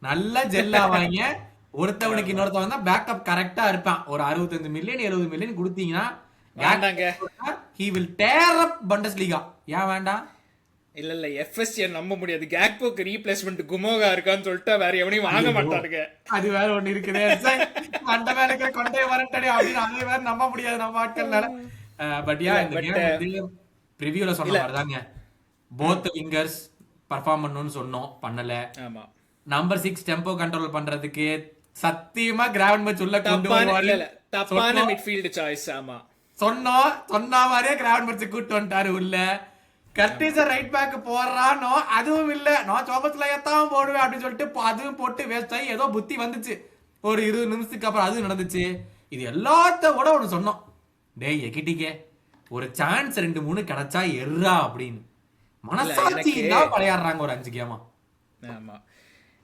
நல்ல ஜெல்லாவாங்க. ஒருத்தவனுக்கு இன்னொருத்தவன் தான் பேக்கப் கரெக்டா இருப்பான். ஒரு 65 மில்லியன் 70 மில்லியன் கொடுத்தீங்கன்னா he will tear up Bundesliga. ஏன் வேண்டாம்? இல்ல FSG நம்ப முடியாது. கேக்போக்கு ரீப்ளேஸ்மென்ட் குமோகா இருக்கான்னு சொல்லிட்டு வேற எவனையும் வாங்க மாட்டாருங்க. அது வேற ஒண்ணு இருக்குது. அந்த வேற இருக்கிற கொண்டே வரட்டே அப்படின்னு அது வேற நம்ப முடியாது நம்ம ஆட்கள்னால. பட் யா இந்த கேம் வந்து ப்ரிவியூல சொன்ன மாதிரிதாங்க. both wingers பெர்ஃபார்ம் பண்ணனும்னு சொன்னோம், பண்ணல. ஆமா. நம்பர் 6 டெம்போ கண்ட்ரோல் பண்றதுக்கு சத்தியமா கிராவன்பர்ச் உள்ள கொண்டு வருவாரு. தப்பான மிட்ஃபீல்ட் சாய்ஸ். ஆமா, சொன்ன மாதிரியே கிராவன்பர்ச் கூட்டி வந்துட்டாரு உள்ள. கர்டிஸ ரைட் பேக் போடுறானோ அதுவும் இல்ல, நான் சோபஸ்லயத்தான் போடுவேன் அப்படின்னு சொல்லிட்டு அதுவும் போட்டு வேஸ்ட் ஆகி ஏதோ புத்தி வந்துச்சு. ஒரு 20 நிமிஷத்துக்கு அப்புறம் அதுவும் நடந்துச்சு. இது எல்லாத்த விட ஒண்ணு சொன்னோம், டேய் எகிட்டிக்கே ஒரு சான்ஸ் 2-3 கிடைச்சா எர்ரா அப்படின்னு. மனசாட்சி தான் விளையாடுறாங்க ஒரு 5 கேமா. ஆமா,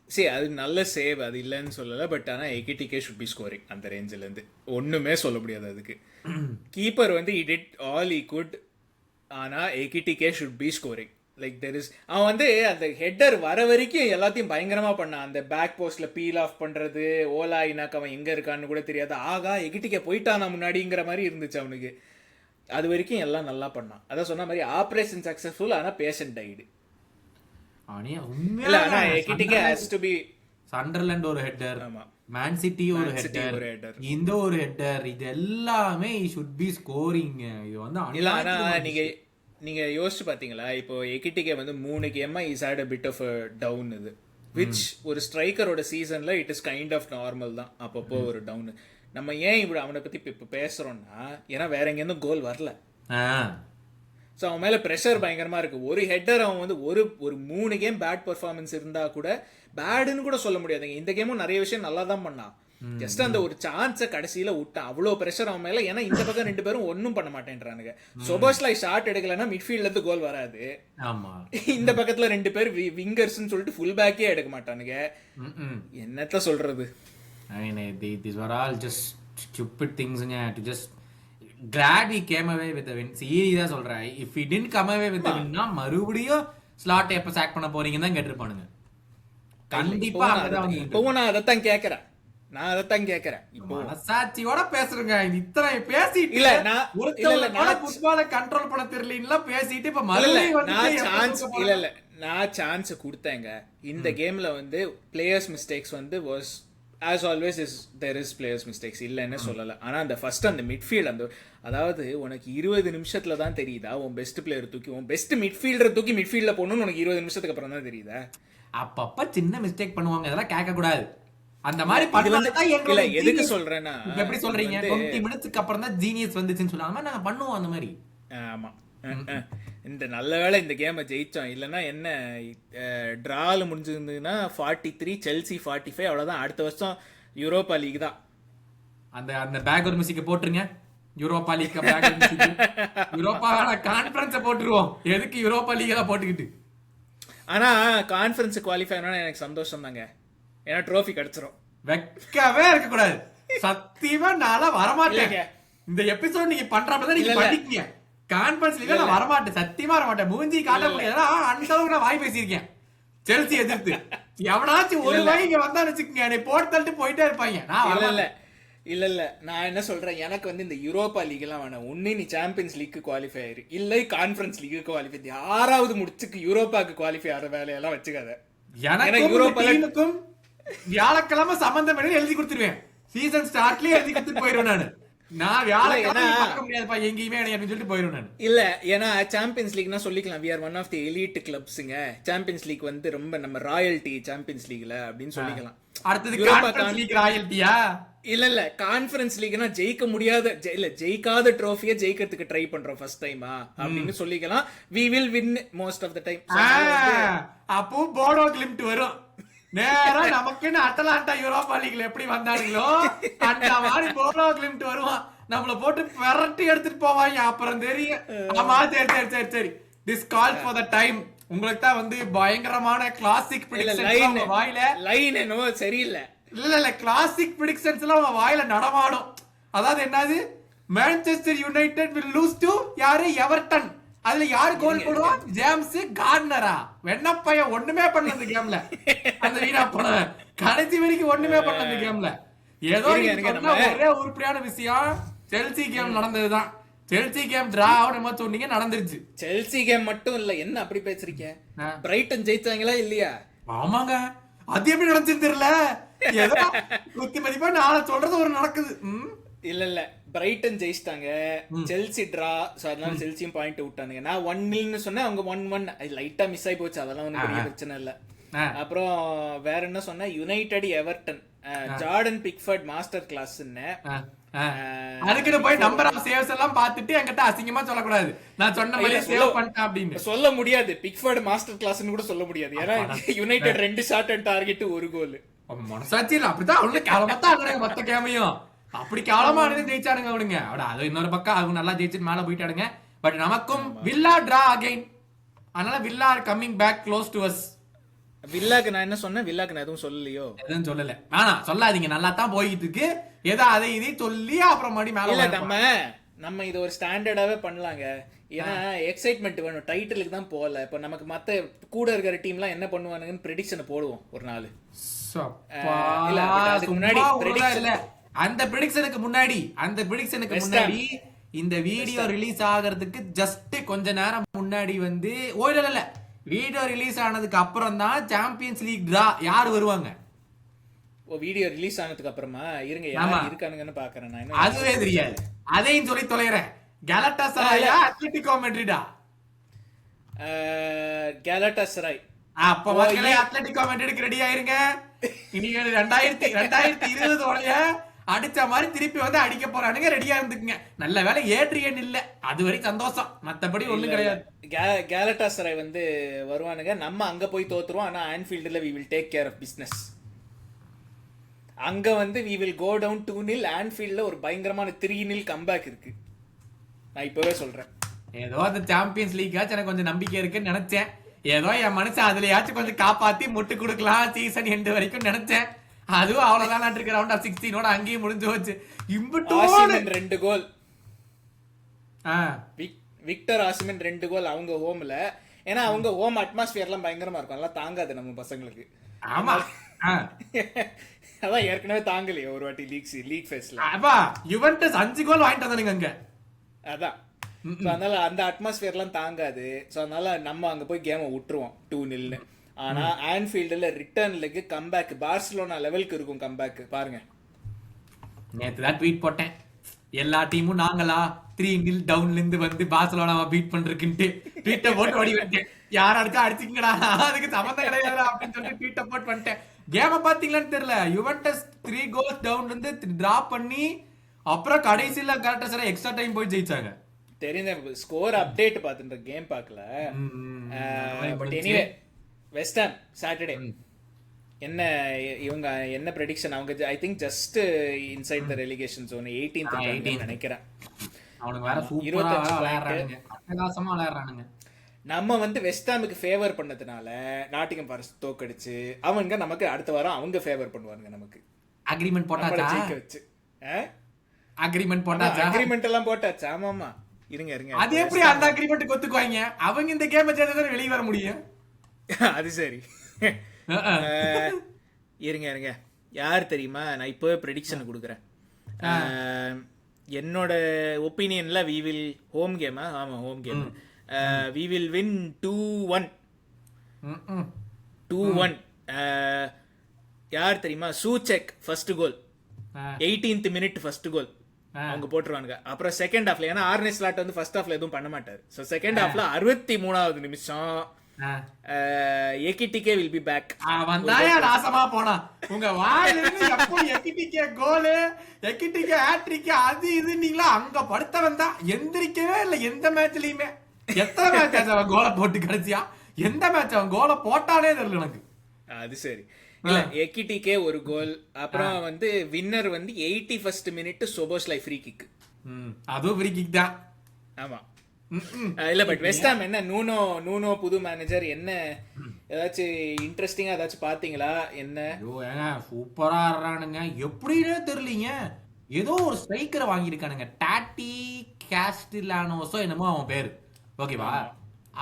சரி, அது நல்ல சேவ், அது இல்லைன்னு சொல்லல. பட் ஆனால் ஏகிடிகே ஷுட் பி ஸ்கோரிங் அந்த ரேஞ்சில் இருந்து. ஒன்றுமே சொல்ல முடியாது அதுக்கு. கீப்பர் வந்து he did all he could. ஆனால் Ekitike should be scoring. Like there is, அவன் வந்து அந்த ஹெட்டர் வர வரைக்கும் எல்லாத்தையும் பயங்கரமாக பண்ணான். அந்த பேக் போஸ்ட்டில் பீல் ஆஃப் பண்ணுறது, ஓலா இனாக்கு அவன் எங்கே இருக்கான்னு கூட தெரியாது. ஆகா ஏகிடிகே போயிட்டானா முன்னாடிங்கிற மாதிரி இருந்துச்சு அவனுக்கு. அது வரைக்கும் எல்லாம் நல்லா பண்ணான். அதான் சொன்ன மாதிரி ஆப்ரேஷன் சக்ஸஸ்ஃபுல், ஆனால் பேஷண்ட் டைடு. சண்டர்லாண்ட் ஒரு ஹெட்டர், மேன் சிட்டி ஒரு ஹெட்டர், இந்த ஒரு ஹெட்டர், இது எல்லாமே should be scoring. இது வந்து நீங்க யோசிச்சு பாத்தீங்களா? இப்போ எகிட்டிகே வந்து 3 கேமா is had a bit of a down. இது which ஒரு ஸ்ட்ரைக்கரோட சீசன்ல it is kind of normal தான். அப்பப்போ ஒரு டவுன். நம்ம ஏன் இப்படி அவனை பத்தி இப்ப பேசுறோம்னா, ஏன்னா வேற எங்கேருந்தும் கோல் வரல. ஸோ அவன் மேலே ப்ரெஷர் பயங்கரமாக இருக்குது. ஒரு ஹெட்டர் அவன் வந்து ஒரு 3 கேம் பேட் பர்ஃபார்மன்ஸ் இருந்தால் கூட பேடுன்னு கூட சொல்ல முடியாதுங்க. இந்த கேமும் நிறைய விஷயம் நல்லா தான் பண்ணான். ஜஸ்ட் அந்த ஒரு சான்ஸை கடைசியில் விட்டான். அவ்வளோ ப்ரெஷர் அவன் மேலே. ஏன்னா இந்த பக்கம் 2 பேரும் ஒன்றும் பண்ண மாட்டேன்றானுங்க. சொபோஸ்லை ஷார்ட் எடுக்கலன்னா மிட்ஃபீல்ட்லேருந்து கோல் வராது. இந்த பக்கத்தில் 2 பேர் விங்கர்ஸ்ன்னு சொல்லிட்டு ஃபுல் பேக்கே எடுக்க மாட்டானுங்க. என்னத்த சொல்றது? these were all just stupid things to just glad he came away with the win. சீரியஸா சொல்றேன், if he didn't come away with the win னா மறுபடியும் ஸ்லாட் எப்ப சாக் பண்ண போறீங்கன்னு தான் கேட்டிருப்பானுங்க. கண்டிப்பா இப்பவும் நான் அதைத்தான் கேட்கறேன். இப்போ மனசாட்சியோட பேசுறேங்க. இத்தனை பேசிட்டு இல்ல நான் ஃபுட்பாலை கண்ட்ரோல் பண்ண தெரியலன்னா பேசிட்டு இப்ப மறுபடியும் நான் சான்ஸ் கொடுத்தேங்க. இந்த கேம்ல வந்து பிளேயர்ஸ் மிஸ்டேக்ஸ் வந்து was as always there is players mistakes, இல்லைன்னு சொல்லலை. ஆனால் அந்த ஃபர்ஸ்ட் அந்த மிட்ஃபீல்ட், அந்த அதாவது உனக்கு 20 நிமிஷத்துல தான் தெரியுதா உன் பெஸ்ட் பிளேயர் தூக்கி, உன் பெஸ்ட் மிட்ஃபீல்டரை தூக்கி மிட்ஃபீல்டில் போகணும்னு உனக்கு 20 நிமிஷத்துக்கு அப்புறம் தான் தெரியுதா? அப்பப்போ சின்ன மிஸ்டேக் பண்ணுவாங்க, அதெல்லாம் கேட்கக்கூடாது. அந்த மாதிரி இது வந்து பண்ணாதான் இல்ல எங்களோட எதுக்கு genius. சொல்றேன்னா இப்ப எப்படி சொல்றீங்க 20 மினிட்ஸ்க்கு அப்புறம் தான் ஜீனியஸ் வந்துச்சுன்னு சொல்லாம நாங்க பண்ணுவோம் அந்த மாதிரி. ஆமா இந்த நல்ல வேளை இந்த கேமை ஜெயிச்சோம், இல்லைன்னா என்ன டிரால முடிஞ்சிருந்ததுன்னா 43 செல்சி 45 அவ்வளவுதான். அடுத்த வருஷம் யூரோப்பா லீக் தான். அந்த அந்த பேக்ரவுண்ட் மியூசிக் போட்டுருங்க. Europa League background music. Europa Conference போட்டுருவோம். எதுக்கு யூரோப்பா லீக் எல்லாம் போட்டுக்கிட்டு? ஆனா கான்ஃபரன்ஸ் குவாலிஃபை ஆனா எனக்கு சந்தோஷம் தாங்க, ஏன்னா ட்ரோஃபி கிடைச்சிரும். வெக்கவே இருக்க கூடாது. சத்தியமா நான் வரமாட்டேன். இல்லைங்க. இந்த எபிசோட் நீங்க பண்றப்பதான் நீங்க இல்ல. படிக்கீங்க. கான்ஃபரன்ஸ் லீக்ல நான் வரமாட்டேன். சத்தியமா வரமாட்டேன். மூஞ்சி காட்ட முடியாது. அந்த அளவுக்கு நான் வாய் பேசியிருக்கேன் செல்சி எதிர்த்து. எவனாச்சும் ஒரு வாய் இங்க வந்தா வச்சுக்கோங்க, என்னை போட்டு தள்ளிட்டு போயிட்டே இருப்பாங்க. நான் இல்ல வரல. இல்ல நான் என்ன சொல்றேன், எனக்கு வந்து இந்த யூரோப்பா லீக் எல்லாம் வேணாம். ஒண்ணு நீ சாம்பியன்ஸ் லீக் குவாலிஃபை ஆயிரு, இல்லை கான்ஃபரன்ஸ் லீக் குவாலிஃபை. யாராவது முடிச்சுக்கு யூரோப்பாக்கு குவாலிஃபை ஆகிற வேலையெல்லாம் வச்சுக்காத. எனக்கும் இந்த டீமுக்கும் வியாழக்கிழமை சம்பந்தம் எழுதி கொடுத்துருவேன். சீசன் ஸ்டார்ட்லயே எழுதி கொடுத்துட்டு போயிருவேன் நானு. நான் வியாழக்கிழமை பார்க்க முடியாதுப்பா எங்கேயுமே அப்படின்னு சொல்லிட்டு போயிருவேன் நான். இல்ல ஏன்னா சாம்பியன்ஸ் லீக்னா சொல்லிக்கலாம், we are one of the elite clubsங்க. சாம்பியன்ஸ் லீக் வந்து ரொம்ப நம்ம ராயல்டி சாம்பியன்ஸ் லீக்ல அப்படின்னு சொல்லிக்கலாம். அடுத்தது கான்ஃபரன்ஸ் லீக் ராயல்டியா? இல்ல கான்ஃபரன்ஸ் லீக்னா ஜெயிக்க முடியாத ஜெயிக்காத ட்ரோஃபியை ஜெயிக்கிறதுக்கு ட்ரை பண்றோம் ஃபர்ஸ்ட் டைமா அப்படின்னு சொல்லிக்கலாம். we will win most of the time. அப்போ போடோ கிளிம்ட் வரும் நேரா நமக்குன்னு. அட்டலாண்டா யூரோப்பா லீக்ல எப்படி வந்தாங்களோ அந்த மாதிரி போடோ கிளிம்ட் வருவான். நம்மள போட்டு பெரட்டி எடுத்துட்டு போவாங்க. அப்புறம் தெரியும். ஆமா சரி சரி சரி சரி. This call for the time. உங்களுக்கு தான் வந்து பயங்கரமான கிளாசிக் பிரெடிக்ஷன்ஸ் வாயில லைன் என்னவோ சரியில்லை. இல்ல கிளாசிக் பிரெடிக்ஷன்ஸ் எல்லாம் உங்க வாயில நடமாடும். அதாவது என்னது, Manchester United will lose to யாரு, எவர்டன். அதுல யாரு கோல் போடுவான்? ஜேம்ஸ் கார்ட்னரா? வெண்ணப்பைய ஒண்ணுமே பண்ணல அந்த கேம்ல. அந்த வீணா போனவன் கடைசி வரைக்கும் ஒண்ணுமே பண்ணல அந்த கேம்ல. ஏதோ ஒரே உருப்படியான விஷயம் செல்சி கேம் நடந்ததுதான். செல்சி கேம் டிரா ஆகணுமா சொன்னீங்க, நடந்துருச்சு. செல்சி கேம் மட்டும் இல்ல, என்ன அப்படி பேசுறீங்க? பிரைட்டன் ஜெயிச்சாங்களா இல்லையா? ஆமாங்க, அது எப்படி நடந்துச்சு தெரியல. ஏதோ குத்தி மதிப்பா நாளை சொல்றது ஒரு நடக்குது. இல்ல பிரைட்டன் ஜெயிச்சிட்டாங்க, செல்சி டிரா. சோ அதனால செல்சியும் பாயிண்ட் விட்டானுங்க. நான் 1-0 சொன்னேன், அவங்க 1-1. லைட்டா மிஸ் ஆகி போச்சு, அதெல்லாம் ஒன்றும் பெரிய பிரச்சனை இல்ல. அப்புறம் வேற என்ன சொன்ன, United Everton, Jordan Pickford master class. அதுக்கு போய் நம்பர் ஆஃப் சேவ்ஸ் எல்லாம் பார்த்துட்டு என்கிட்ட அசிங்கமா சொல்லக்கூடாது. நான் சொன்ன மாதிரி சேவ் பண்ணிட்டேன் அப்படின்னு சொல்ல முடியாது. பிக்ஃபோர்ட் மாஸ்டர் கிளாஸ்னு கூட சொல்ல முடியாது, ஏன்னா யுனைடெட் 2 ஷாட் அண்ட் டார்கெட் 1 கோல். மனசாட்சி இல்ல, அப்படித்தான் அவனுக்கு கேவலமா ஆடுறாங்க. மொத்த கேமையும் அப்படி கேவலமா ஜெயிச்சானுங்க அவனுங்க. அது இன்னொரு பக்கம் அவங்க நல்லா ஜெயிச்சு மேல போயிட்டானுங்க. பட் நமக்கும் வில்லா டிரா அகைன். அதனால Villa are coming back close to us. வில்லாக்கு நான் என்ன சொன்னேன்? வில்லாக்கு நான் எதுவும் சொல்லலையோ? எதுவும் சொல்லல. வேணாம் சொல்லாதீங்க, நல்லா தான் போயிட்டு இருக்கு. ஏதோ அதை இதை சொல்லி அப்புறம் மறுபடி மேல நம்ம இது ஒரு ஸ்டாண்டர்டாவே பண்ணலாங்க. ஏன்னா எக்ஸைட்மெண்ட் வேணும். டைட்டிலுக்கு தான் போகல. இப்ப நமக்கு மத்த கூட இருக்கிற டீம்லாம் என்ன பண்ணுவானுங்கன்னு ப்ரெடிக்ஷனை போடுவோம் ஒரு நாள். அந்த ப்ரெடிக்ஷனுக்கு முன்னாடி இந்த வீடியோ ரிலீஸ் ஆகிறதுக்கு ஜஸ்ட் கொஞ்ச நேரம் முன்னாடி வந்து இல்ல வீடியோ ரிலீஸ் ஆனதுக்கு அப்புறம் தான் சாம்பியன்ஸ் லீக் டிரா யார் வருவாங்க. வீடியோ ரிலீஸ் ஆனதுக்கு அப்புறமா இருங்க யார் இருக்கானுங்கன்னு பாக்குறேன் நான். அதுவே தெரியாது, அதையும் சொல்லி தொலைறேன். கலட்டாசராயா அத்லெட்டிகோ மேட்ரிடா? கலட்டாசராய். அப்ப மக்களே அத்லெட்டிகோ மேட்ரிடுக்கு ரெடி ஆயிருங்க. நீங்க 2020 அடிச்ச மாதிரி திருப்பி வந்து அடிக்க போறானுங்க, ரெடியா இருந்துக்குங்க. நல்ல வேலை ஏட்ரியன் இல்ல, அது வரைக்கும் சந்தோஷம். மத்தபடி ஒண்ணும் கிடையாது. கேலட்டாசராய் வந்து வருவானுங்க. நம்ம அங்க போய் தோத்துருவோம். ஆனா ஆன்ஃபீல்டுல we will take care of business. அங்க வந்து we will go down 2-0. ஆன்ஃபீல்ட்ல ஒரு பயங்கரமான 3-0 கம்பேக் இருக்கு. நான் இப்பவே சொல்றேன். ஏதோ அந்த சாம்பியன்ஸ் லீக்காச்சும் எனக்கு கொஞ்சம் நம்பிக்கை இருக்குன்னு நினைச்சேன். ஏதோ என் மனுஷன் அதுலயாச்சும் கொஞ்சம் காப்பாத்தி முட்டு கொடுக்கலாம் சீசன் எண்டு வரைக்கும் நினைச்சேன். அதுவும் அவ்வளவுதான். நாட்டு ரவுண்ட் ஆஃப் 16 அங்கேயும் முடிஞ்சு போச்சு. ஆசிமன் 2 கோல். விக்டர் ஆசிமன் 2 கோல் அவங்க ஹோம்ல. ஏன்னா அவங்க ஹோம் அட்மாஸ்பியர்லாம் பயங்கரமா இருக்கும், அதெல்லாம் தாங்காது நம்ம பசங்களுக்கு. ஆமா அதான் ஏற்கனவே தாங்கலையே ஒரு வாட்டி லீக் ஃபேஸ்ல. அப்பா யுவென்டஸ் 5 கோல் வாங்கிட்டு வந்தானுங்க அங்க. அதான் அதனால அந்த அட்மாஸ்பியர்லாம் தாங்காது. ஸோ அதனால நம்ம அங்க போய் கேமை விட்டுருவோம் 2-0. ஆனா ஆன்ஃபீல்டுல ரிட்டர்ன் லெக் கம்பேக் பார்சிலோனா லெவலுக்கு இருக்கும் கம்பேக். பாருங்க, நேத்து தான் ட்வீட் போட்டேன். எல்லா டீமும் நாங்களா 3-0 டவுன்ல இருந்து வந்து பார்சிலோனாவை பீட் பண்றதுக்குன்ட்டு ட்வீட்டை போட்டு ஓடி வந்துட்டேன். யார் அடிச்சா அடிச்சுக்கடா, அதுக்கு சம்மந்தம் கிடையாது அப்படின்னு சொல்லிட்டு ட்வீட்டை போட்டு வந்துட்டேன். கேம பாத்தீங்களான்னு தெரியல. யுவென்டஸ் 3 கோல்ஸ் டவுன்ல இருந்து டிரா பண்ணி அப்புறம் கடைசியில கரெக்டா சார் எக்ஸ்ட்ரா டைம் போய் ஜெயிச்சாங்க. தெரிந்த ஸ்கோர் அப்டேட் பார்த்துட்டு கேம் பார்க்கல. But anyway West Ham Saturday என்ன இவங்க என்ன ப்ரெடிக்ஷன்? அவங்க I think just inside the relegation zone 18th நினைக்கிறேன். அவனுக்கு வேற சூப்பரா விளையாடுறானுங்க, அட்டகாசமா விளையாடுறானுங்க. நம்ம வந்து வெஸ்ட் ஹாமுக்கு ஃபேவர் பண்ணதுனால நாட்டிங்ஹாம் ஃபாரஸ்ட் தோக்கடிச்சு அவங்க நமக்கு அடுத்த வாரம் அவங்க ஃபேவர் பண்ணுவாங்க. நமக்கு அக்ரிமெண்ட் போட்டாச்சா? ஜெயிக்க வச்சு அக்ரிமெண்ட் போட்டாச்சா? அக்ரிமெண்ட் எல்லாம் போட்டாச்சு. ஆமாமா, இருங்க இருங்க. அது எப்படி அந்த அக்ரிமெண்ட் ஒத்துக்குவாங்க? அவங்க இந்த கேம் ஜெயிச்சா வெளிய வர முடியும். அது சரி. இருங்க இருங்க. யார் தெரியுமா? நான் இப்போ ப்ரெடிக்ஷன் கொடுக்குறேன். என்னோட ஒப்பீனியன்ல வி வில் ஹோம் கேமா? ஆமா home game. We will win 2-1. 2-1. யார் தெரியுமா? Soucek first goal, 18th minute first goal அவங்க போட்டுருவாங்க. அப்புறம் செகண்ட் ஹாஃப்ல, ஏன்னா ஆர்னே ஸ்லாட் வந்து ஃபர்ஸ்ட் ஹாஃப்ல எதுவும் பண்ண மாட்டாரு. ஸோ செகண்ட் ஹாஃப்ல 63வது நிமிஷம் எகிடிகே வில் பி பேக். வந்தாயா நாசமா போனா உங்க வாயில இருந்து எப்போ எகிடிகே கோல், எகிடிகே ஹேட்ரிக் அது இது நீங்களா அங்க படுத்தவன் தான் எந்திரிக்கவே இல்லை எந்த மேட்ச்லயுமே. எத்தனை மேட்ச் ஆச்சு அவன் கோலை போட்டு கடைசியா? எந்த மேட்ச் அவன் கோலை போட்டானே தெரியல எனக்கு. அது சரி. இல்ல எகிடிகே ஒரு கோல், அப்புறம் வந்து வின்னர் வந்து 81st minute சோபோஸ்லை ஃப்ரீ கிக். அதுவும் ஃப்ரீ கிக் தான். ஆமா. இல்ல பட் வெஸ்ட் ஹாம் என்ன நூனோ புது மேனேஜர் என்ன ஏதாச்சும் இன்ட்ரெஸ்டிங்கா ஏதாச்சும் பாத்தீங்களா? என்ன சூப்பரா ஆடுறானுங்க, எப்படின்னே தெரியலீங்க. ஏதோ ஒரு ஸ்ட்ரைக்கரை வாங்கியிருக்கானுங்க, டாட்டி கேஸ்டிலானோஸோ என்னமோ அவன் பேரு, ஓகேவா?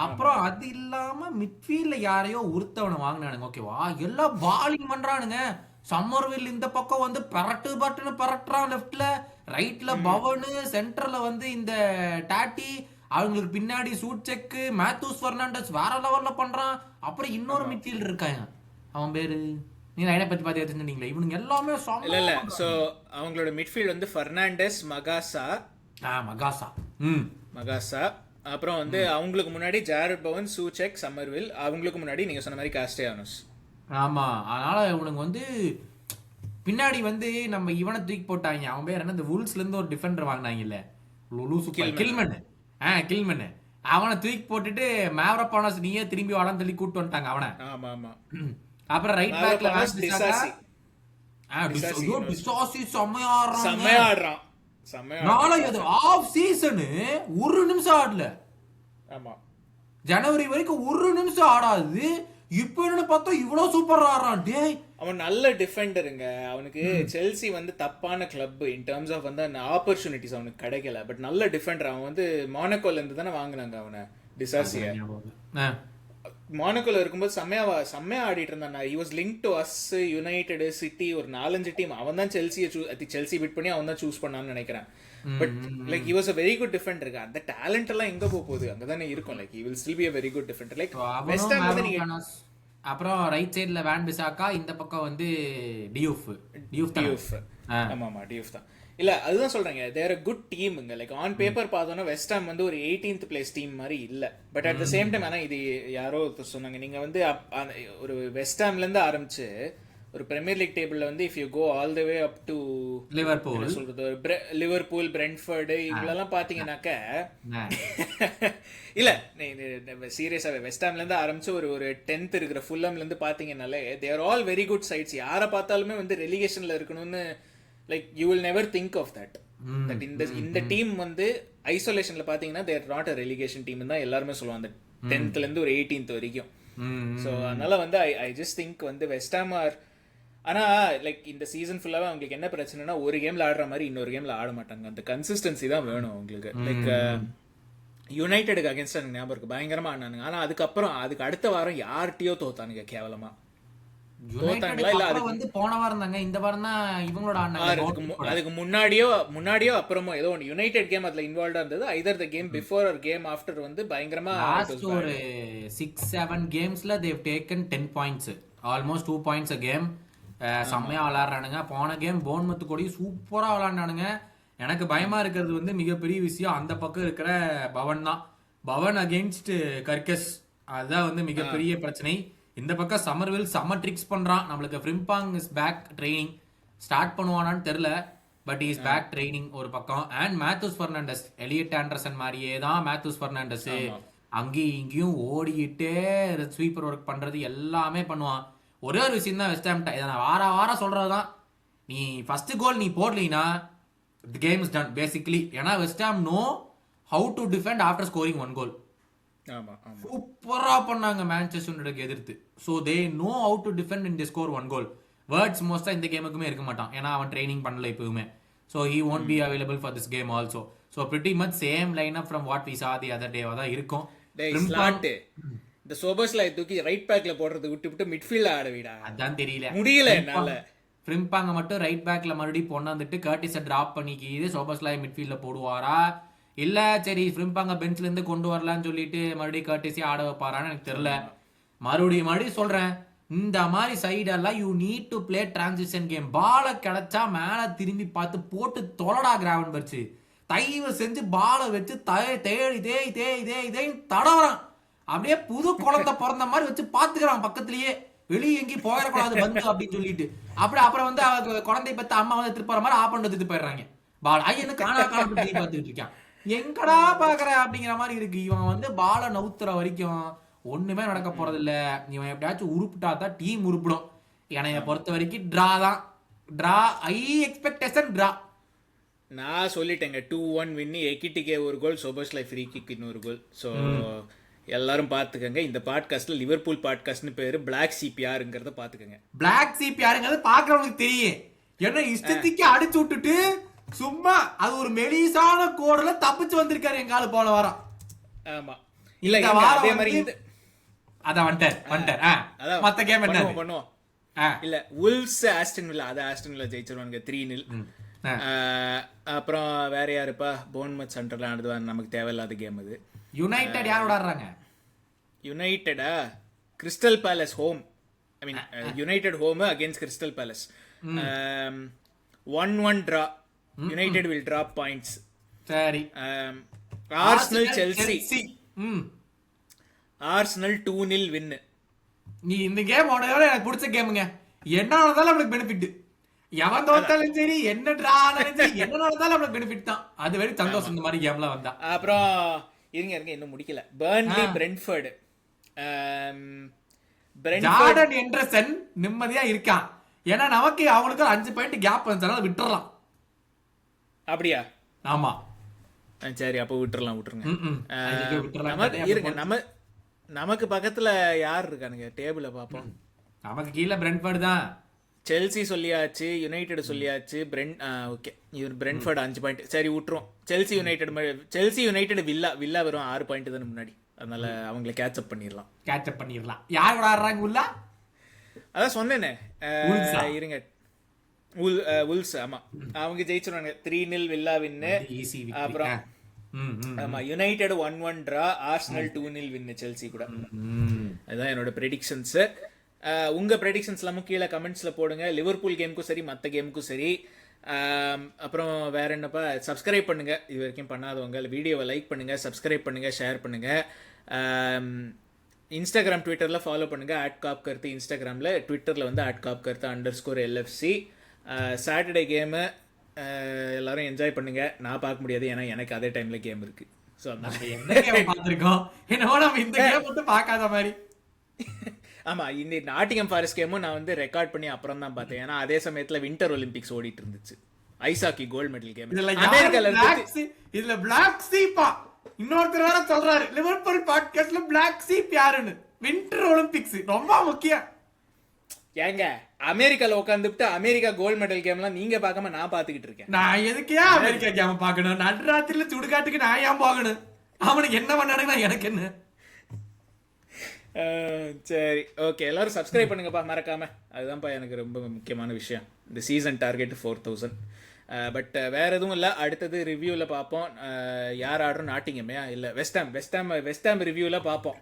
அப்புறம் அது இல்லாம மிட்ஃபீல்ட்ல யாரையோ உருத்தவனை வாங்கினானுங்க, ஓகேவா? எல்லாம் பாலிங் பண்றானுங்க. சம்மர்வில் இந்த பக்கம் வந்து பரட்டுன்னு பரட்டுறான், லெஃப்ட்ல ரைட்ல பவனு, சென்டர்ல வந்து இந்த டாட்டி, அவங்களுக்கு பின்னாடி சூட்செக், மேத்யூஸ் பெர்னாண்டஸ் வேற லெவல்ல பண்றான். அப்புறம் இன்னொரு மிட்ஃபீல்டர் இருக்காங்க, அவன் பேரு நீங்க லைனை பத்தி பாத்து எடுத்துட்டீங்களா? இவனுங்க எல்லாமே இல்ல சோ அவங்களோட மிட்ஃபீல்ட் வந்து பெர்னாண்டஸ், மகாசா, அப்புறம் வந்து அவங்களுக்கு முன்னாடி ஜாரட் பவன், சூச்செக், சம்மர்வில், அவங்களுக்கு முன்னாடி நீங்க சொன்ன மாதிரி காஸ்டேயானோஸ். ஆமா, அதனால இவனுக்கு வந்து பின்னாடி வந்து நம்ம இவனை தூக்கி போட்டாங்க. அவன் பேர் என்ன, இந்த வூல்ஸ்ல இருந்து ஒரு டிஃபெண்டர் வாங்கினாங்கல்ல, கில்மன். அவனை தூக்கி போட்டுட்டு மேவரப்பானஸ் நீயே திரும்பி வாடான்னு சொல்லி கூட்டு வந்துட்டாங்க அவனை. ஆமா ஆமா. அப்புறம் ரைட் பேக்ல செம்மையா ஆடுறான். ஆஃப் சீசன் ஒரு நிமிஷம் ஆடல. ஆமா, ஜனவரி வரைக்கும் ஒரு நிமிஷம் ஆடாது. இப்ப என்ன பார்த்தா இவ்வளவு சூப்பரா ஆடுறான். டேய் அவன் நல்ல டிஃபெண்டருங்க. அவனுக்கு செல்சி வந்து தப்பான கிளப் இன் டர்ம்ஸ் ஆஃப் வந்து அந்த ஆப்பர்ச்சுனிட்டிஸ் அவனுக்கு கிடைக்கல. பட் நல்ல டிஃபெண்டர். அவன் வந்து மானோகோல இருந்து தானே வாங்கினாங்க அவனை, டிசாசியா. மானோகோல இருக்கும்போது செம்மையா ஆடிட்டு இருந்தான். He was link to us, United, city, ஒரு 4-5 டீம். அவன் தான் செல்சி பிட் பண்ணி அவன் தான் சூஸ் பண்ணான்னு நினைக்கிறேன். But like he was a very good defender. அந்த டாலன்ட் எல்லாம் எங்க போகுது? அங்கதானே இருக்கும். Like he will still be a very good defender. Like west Ham வந்து நீங்க அப்புறம் ரைட் சைடுல வேன் பிசாக்கா, இந்த பக்கம் வந்து டியூஃப். ஆமா டியூஃப் தான். இல்ல அதுதான் சொல்றேங்க, தேர் a good டீம்ங்க. லைக் ஆன் பேப்பர் பார்த்தோம்னா வெஸ்ட் ஹாம் வந்து ஒரு 18th place டீம் மாதிரி இல்ல. But at the same time, ஆனா இது யாரோ சொன்னாங்க, நீங்க வந்து ஒரு வெஸ்ட் ஹாம்ல இருந்து ஆரம்பிச்சு ஒரு பிரீமியர் லீக் டேபிள்ல வந்து if you go all the way up to Liverpool, Brentford, இவங்களெல்லாம் பாத்தீங்கன்னாக்க இல்ல சீரியஸாவே வெஸ்ட் ஹாம்ல இருந்து ஆரம்பிச்சு ஒரு 10th இருக்கிற ஃபுல்லம்ல இருந்து பாத்தீங்கன்னாலே they are all very good sides. யாரை பார்த்தாலுமே வந்து ரெலிகேஷன்ல இருக்கணும்னு like you will never think of that. இந்த டீம் வந்து ஐசோலேஷன்ல பாத்தீங்கன்னா they're not a relegation team தான் எல்லாருமே சொல்லுவாங்க, 10th இருந்து ஒரு 18th வரைக்கும். ஸோ அதனால வந்து ஐ ஜஸ்ட் திங்க் வந்து வெஸ்ட் ஹாம் ஆர், ஆனா லைக் இந்த சீசன் ஃபுல்லாவே அவங்களுக்கு என்ன பிரச்சனைனா ஒரு கேம்ல ஆடுற மாதிரி இன்னொரு கேம்ல ஆட மாட்டாங்க. அந்த கன்சிஸ்டன்சி தான் வேணும் அவங்களுக்கு. லைக் யுனைடெடுக்கு அகேன்ஸ்ட் எனக்கு ஞாபகம் இருக்கு, பயங்கரமா ஆனானுங்க. ஆனா அதுக்கு அடுத்த வாரம் யார்கிட்டயோ தோத்தானுங்க கேவலமா. தோத்தாங்களா இல்ல அது வந்து போன வாரம் தாங்க, இந்த வாரம் தான் இவங்களோட ஆனாங்க. அதுக்கு முன்னாடியோ அப்புறமோ ஏதோ ஒன்று யுனைடெட் கேம் அதுல இன்வால்வ்டா இருந்தது. Either the game before or game after வந்து பயங்கரமா ஒரு 6-7 கேம்ஸ்ல they have taken 10 points, almost 2 points a game. செம்மையா விளையாடுறானுங்க. போன கேம் போன்மத்து கூட சூப்பரா விளையாண்டானுங்க. எனக்கு பயமா இருக்கிறது வந்து மிகப்பெரிய விஷயம் அந்த பக்கம் இருக்கிற பவன் தான். பவன் அகெயின்ஸ்ட் கர்கஸ், அதுதான் வந்து மிகப்பெரிய பிரச்சனை. இந்த பக்கம் சமர்வில் செம்ம ட்ரிக்ஸ் பண்றான். நம்மளுக்கு Frimpong is back training. Start பண்ணுவானான்னு தெரியல, பட் இஸ் பேக் ட்ரைனிங் ஒரு பக்கம். And Matthews Fernandes, Elliott Anderson மாதிரியே தான் மேத்யூஸ் பெர்னாண்டஸ் அங்கேயும் இங்கேயும் ஓடிக்கிட்டே ஸ்வீப்பர் ஒர்க் பண்றது எல்லாமே பண்ணுவான். ஒரே ஒரு விஷயம் தான் வெஸ்ட் ஹாம்ட்ட, இதை நான் வாரம் சொல்றதுதான், நீ ஃபர்ஸ்ட் கோல் நீ போடலீனா the game is done basically. ஏன்னா West Ham know how to defend after scoring 1 goal. சூப்பரா பண்ணாங்க மான்செஸ்டர் யுனைட்டடுக்கு எதிர்த்து. So they know how to defend in the score 1 goal. Words மோஸ்டா இந்த கேமுக்குமே இருக்க மாட்டான், ஏன்னா அவன் ட்ரைனிங் பண்ணல எப்பவுமே. So he won't be available for this game also. So pretty much same line up from what we saw the other டேவா தான் இருக்கும். இந்த சோபர்ஸ்ல தூக்கி ரைட் பேக்ல போடுறது விட்டு மிட்ஃபீல்ட்ல ஆட விடா, அதான் தெரியல முடியல என்னால. ஃப்ரிம்பாங்க மட்டும் ரைட் பேக்ல மறுபடியும் பொண்ணாந்துட்டு கர்டிஸை டிராப் பண்ணிக்கிது, சோபர்ஸ்லாய் மிட்ஃபீல்ட்ல போடுவாரா இல்ல சரி ஃப்ரிம்பாங்க பெஞ்ச்ல இருந்து கொண்டு வரலான்னு சொல்லிட்டு மறுபடியும் கர்டிஸே ஆட வைப்பாரான்னு எனக்கு தெரியல. மறுபடியும் சொல்றேன், இந்த மாதிரி சைடெல்லாம் you need to play transition game. பாலை கிடைச்சா மேல திரும்பி பார்த்து போட்டு தொலடா கிராவன்பர்ச். தயவு செஞ்சு பாலை வச்சு தேடி தேய் தடவறான். அப்படியே புது குழந்தை பிறந்த மாதிரி வச்சு பாத்துக்கிறான் பக்கத்திலேயே, வெளியே எங்கேயும் போயிடக்கூடாது வந்து அப்படின்னு சொல்லிட்டு. அப்புறம் வந்து அவங்க குழந்தை பத்தி அம்மா வந்து திருப்பற மாதிரி ஆப் பண்ணி எடுத்துட்டு போயிடுறாங்க. பால் ஐயனு காணா பார்த்துக்கிட்டு இருக்கான், எங்கடா பாக்குற அப்படிங்கிற மாதிரி இருக்கு. இவன் வந்து பாலை நவுத்துற வரைக்கும் ஒண்ணுமே நடக்க போறது இல்ல. இவன் எப்படியாச்சும் உருப்பிட்டா தான் டீம் உருப்பிடும். என்னைய பொறுத்த வரைக்கும் டிரா தான். டிரா, ஐ எக்ஸ்பெக்டேஷன் டிரா. நான் சொல்லிட்டேங்க 2-1 வின்னு, எக்கிட்டிக்கே ஒரு கோல், சோபர்ஸ்லை ஃப்ரீ கிக் இன்னொரு கோல். ஸோ எல்லாரும் பாத்துக்கங்க. இந்த பாட்காஸ்ட்ல லிவர்பூல் பாட்காஸ்ட்னு பேரு. பிளாக் சீப் யாருங்கிறத பாத்துக்கங்க. பிளாக் சீப் யாருங்கிறது பாக்குறவங்களுக்கு தெரியும். என்ன இஷ்டத்துக்கு அடிச்சு விட்டுட்டு சும்மா அது ஒரு மெலிசான கோடுல தப்பிச்சு வந்திருக்காரு எங்கால போன வாரம். ஆமா இல்ல அதே மாதிரி அதான் வந்துட்டார். மத்த கேம் என்ன பண்ணுவோம் இல்ல வுல்ஸ் ஆஸ்டன் வில்லா, அத ஆஸ்டன் வில்லா ஜெயிச்சிருவாங்க 3-0. அப்புறம் வேற யாருப்பா, போர்ன்மவுத் சண்டர்லாண்ட் நமக்கு தேவையில்லாத கேம் அது. யுனைடெட் யாரோட ஆடுறாங்க? யுனைடெடா Crystal Palace home. I mean United home against Crystal Palace. 1-1 draw. United will drop points. சரி. Arsenal Chelsea. Arsenal 2-0 win. நீ இந்த கேம் உனக்கு எனக்கு பிடிச்ச கேமுங்க. என்ன ஆனாலும் நம்மளுக்கு பெனிஃபிட். எவன் தோத்தாலும் சரி, என்ன டிரா ஆனாலும் சரி, என்ன நடந்தாலும் நம்மளுக்கு பெனிஃபிட் தான். அது வரை சந்தோஷம் இந்த மாதிரி கேம்ல வந்தா. அப்புறம் இருங்க இன்னும் முடிக்கல. Burnley Brentford. ஜார்டன் எண்டர்சன் நிம்மதியா இருக்கான். ஏன்னா நமக்கு அவங்களுக்கு 5 பாயிண்ட் கேப் வந்துனால விட்டுறலாம். அப்படியா? ஆமா சரி, அப்போ விட்டுருங்க. இருங்க நமக்கு பக்கத்துல யார் இருக்கானுங்க டேபிள பாப்போம். நமக்கு கீழே பிரென்ட்ஃபோர்ட் தான். செல்சி சொல்லியாச்சு, யுனைடெட் சொல்லியாச்சு, ஓகே இவர் பிரென்ட்ஃபோர்ட் 5 பாயிண்ட். சரி விட்டுரும். செல்சி யுனைடெட் வில்லா வரும் 6 பாயிண்ட் தானே முன்னாடி, அதனால அவங்கள கேட்சப் பண்ணிடலாம். யார் ஆடுறாங்க உள்ள? அதான் சொன்னேனே, இருங்க உல்ஸ். ஆமா அவங்க ஜெயிச்சிருவாங்க 3-0 வில்லா வின்னு. அப்புறம் ஆமா யுனைடெட் 1-1 டிரா, ஆர்சனல் 2-0 வின்னு செல்சி கூட. அதுதான் என்னோட ப்ரெடிக்ஷன்ஸ். உங்க ப்ரெடிக்ஷன்ஸ் எல்லாமே கீழே கமெண்ட்ஸ்ல போடுங்க. லிவர்பூல் கேமுக்கும் சரி, மற்ற கேமுக்கும் சரி. அப்புறம் வேற என்னப்பா, சப்ஸ்கிரைப் பண்ணுங்க இது வரைக்கும் பண்ணாதவங்க. வீடியோவை லைக் பண்ணுங்க, சப்ஸ்கிரைப் பண்ணுங்க, ஷேர் பண்ணுங்க. இன்ஸ்டாகிராம் ட்விட்டர்ல ஃபாலோ பண்ணுங்க @காப்கர்த்து இன்ஸ்டாகிராம்ல. ட்விட்டர்ல வந்து @காப்கர்த்து_LFC. சாட்டர்டே கேமு எல்லாரும் என்ஜாய் பண்ணுங்க. நான் பார்க்க முடியாது, ஏன்னா எனக்கு அதே டைம்ல கேம் இருக்கு. ஸோ என்ன கேம் பார்த்துருக்கோம், என்னவோ நம்ம இந்த கேம் மட்டும் பார்க்காத மாதிரி. ஆமா, இந்த நாட்டிங்ஹாம் ஃபாரஸ்ட் கேமும் நான் வந்து ரெக்கார்ட் பண்ணி அப்புறம் தான் பார்த்தேன். ஏன்னா அதே சமயத்துல வின்டர் ஒலிம்பிக்ஸ் ஓடிட்டு இருந்துச்சு. ஐசாக்கி கோல்ட் மெடல் கேம். இதுல பிளாக் சீப்பா இன்னொருத்தர் வேற சொல்றாரு லிவர்பூல் பாட்காஸ்ட்ல பிளாக் சீப் யாருன்னு. வின்டர் ஒலிம்பிக்ஸ் ரொம்ப முக்கியம். ஏங்க அமெரிக்கால உட்காந்துட்டு அமெரிக்கா கோல்ட் மெடல் கேம்லாம் நீங்க பார்க்காம நான் பாத்துக்கிட்டு இருக்கேன். நான் எதுக்கே அமெரிக்கா கேம் பார்க்கணும்? நடுராத்திரில சுடுகாட்டுக்கு நான் ஏன் போகணும்? அவனுக்கு என்ன பண்ணானுங்கன்னா எனக்கு என்ன? சரி ஓகே, எல்லாரும் சப்ஸ்கிரைப் பண்ணுங்கப்பா மறக்காம. அதுதான்ப்பா எனக்கு ரொம்ப முக்கியமான விஷயம். இந்த சீசன் டார்கெட் 4000. பட் வேற எதுவும் இல்லை. அடுத்தது ரிவ்யூவில் பார்ப்போம். யார் ஆடுறோம்? நாட்டிங்கம்மையா இல்லை வெஸ்ட் ஹாம் ரிவ்யூவில் பார்ப்போம்.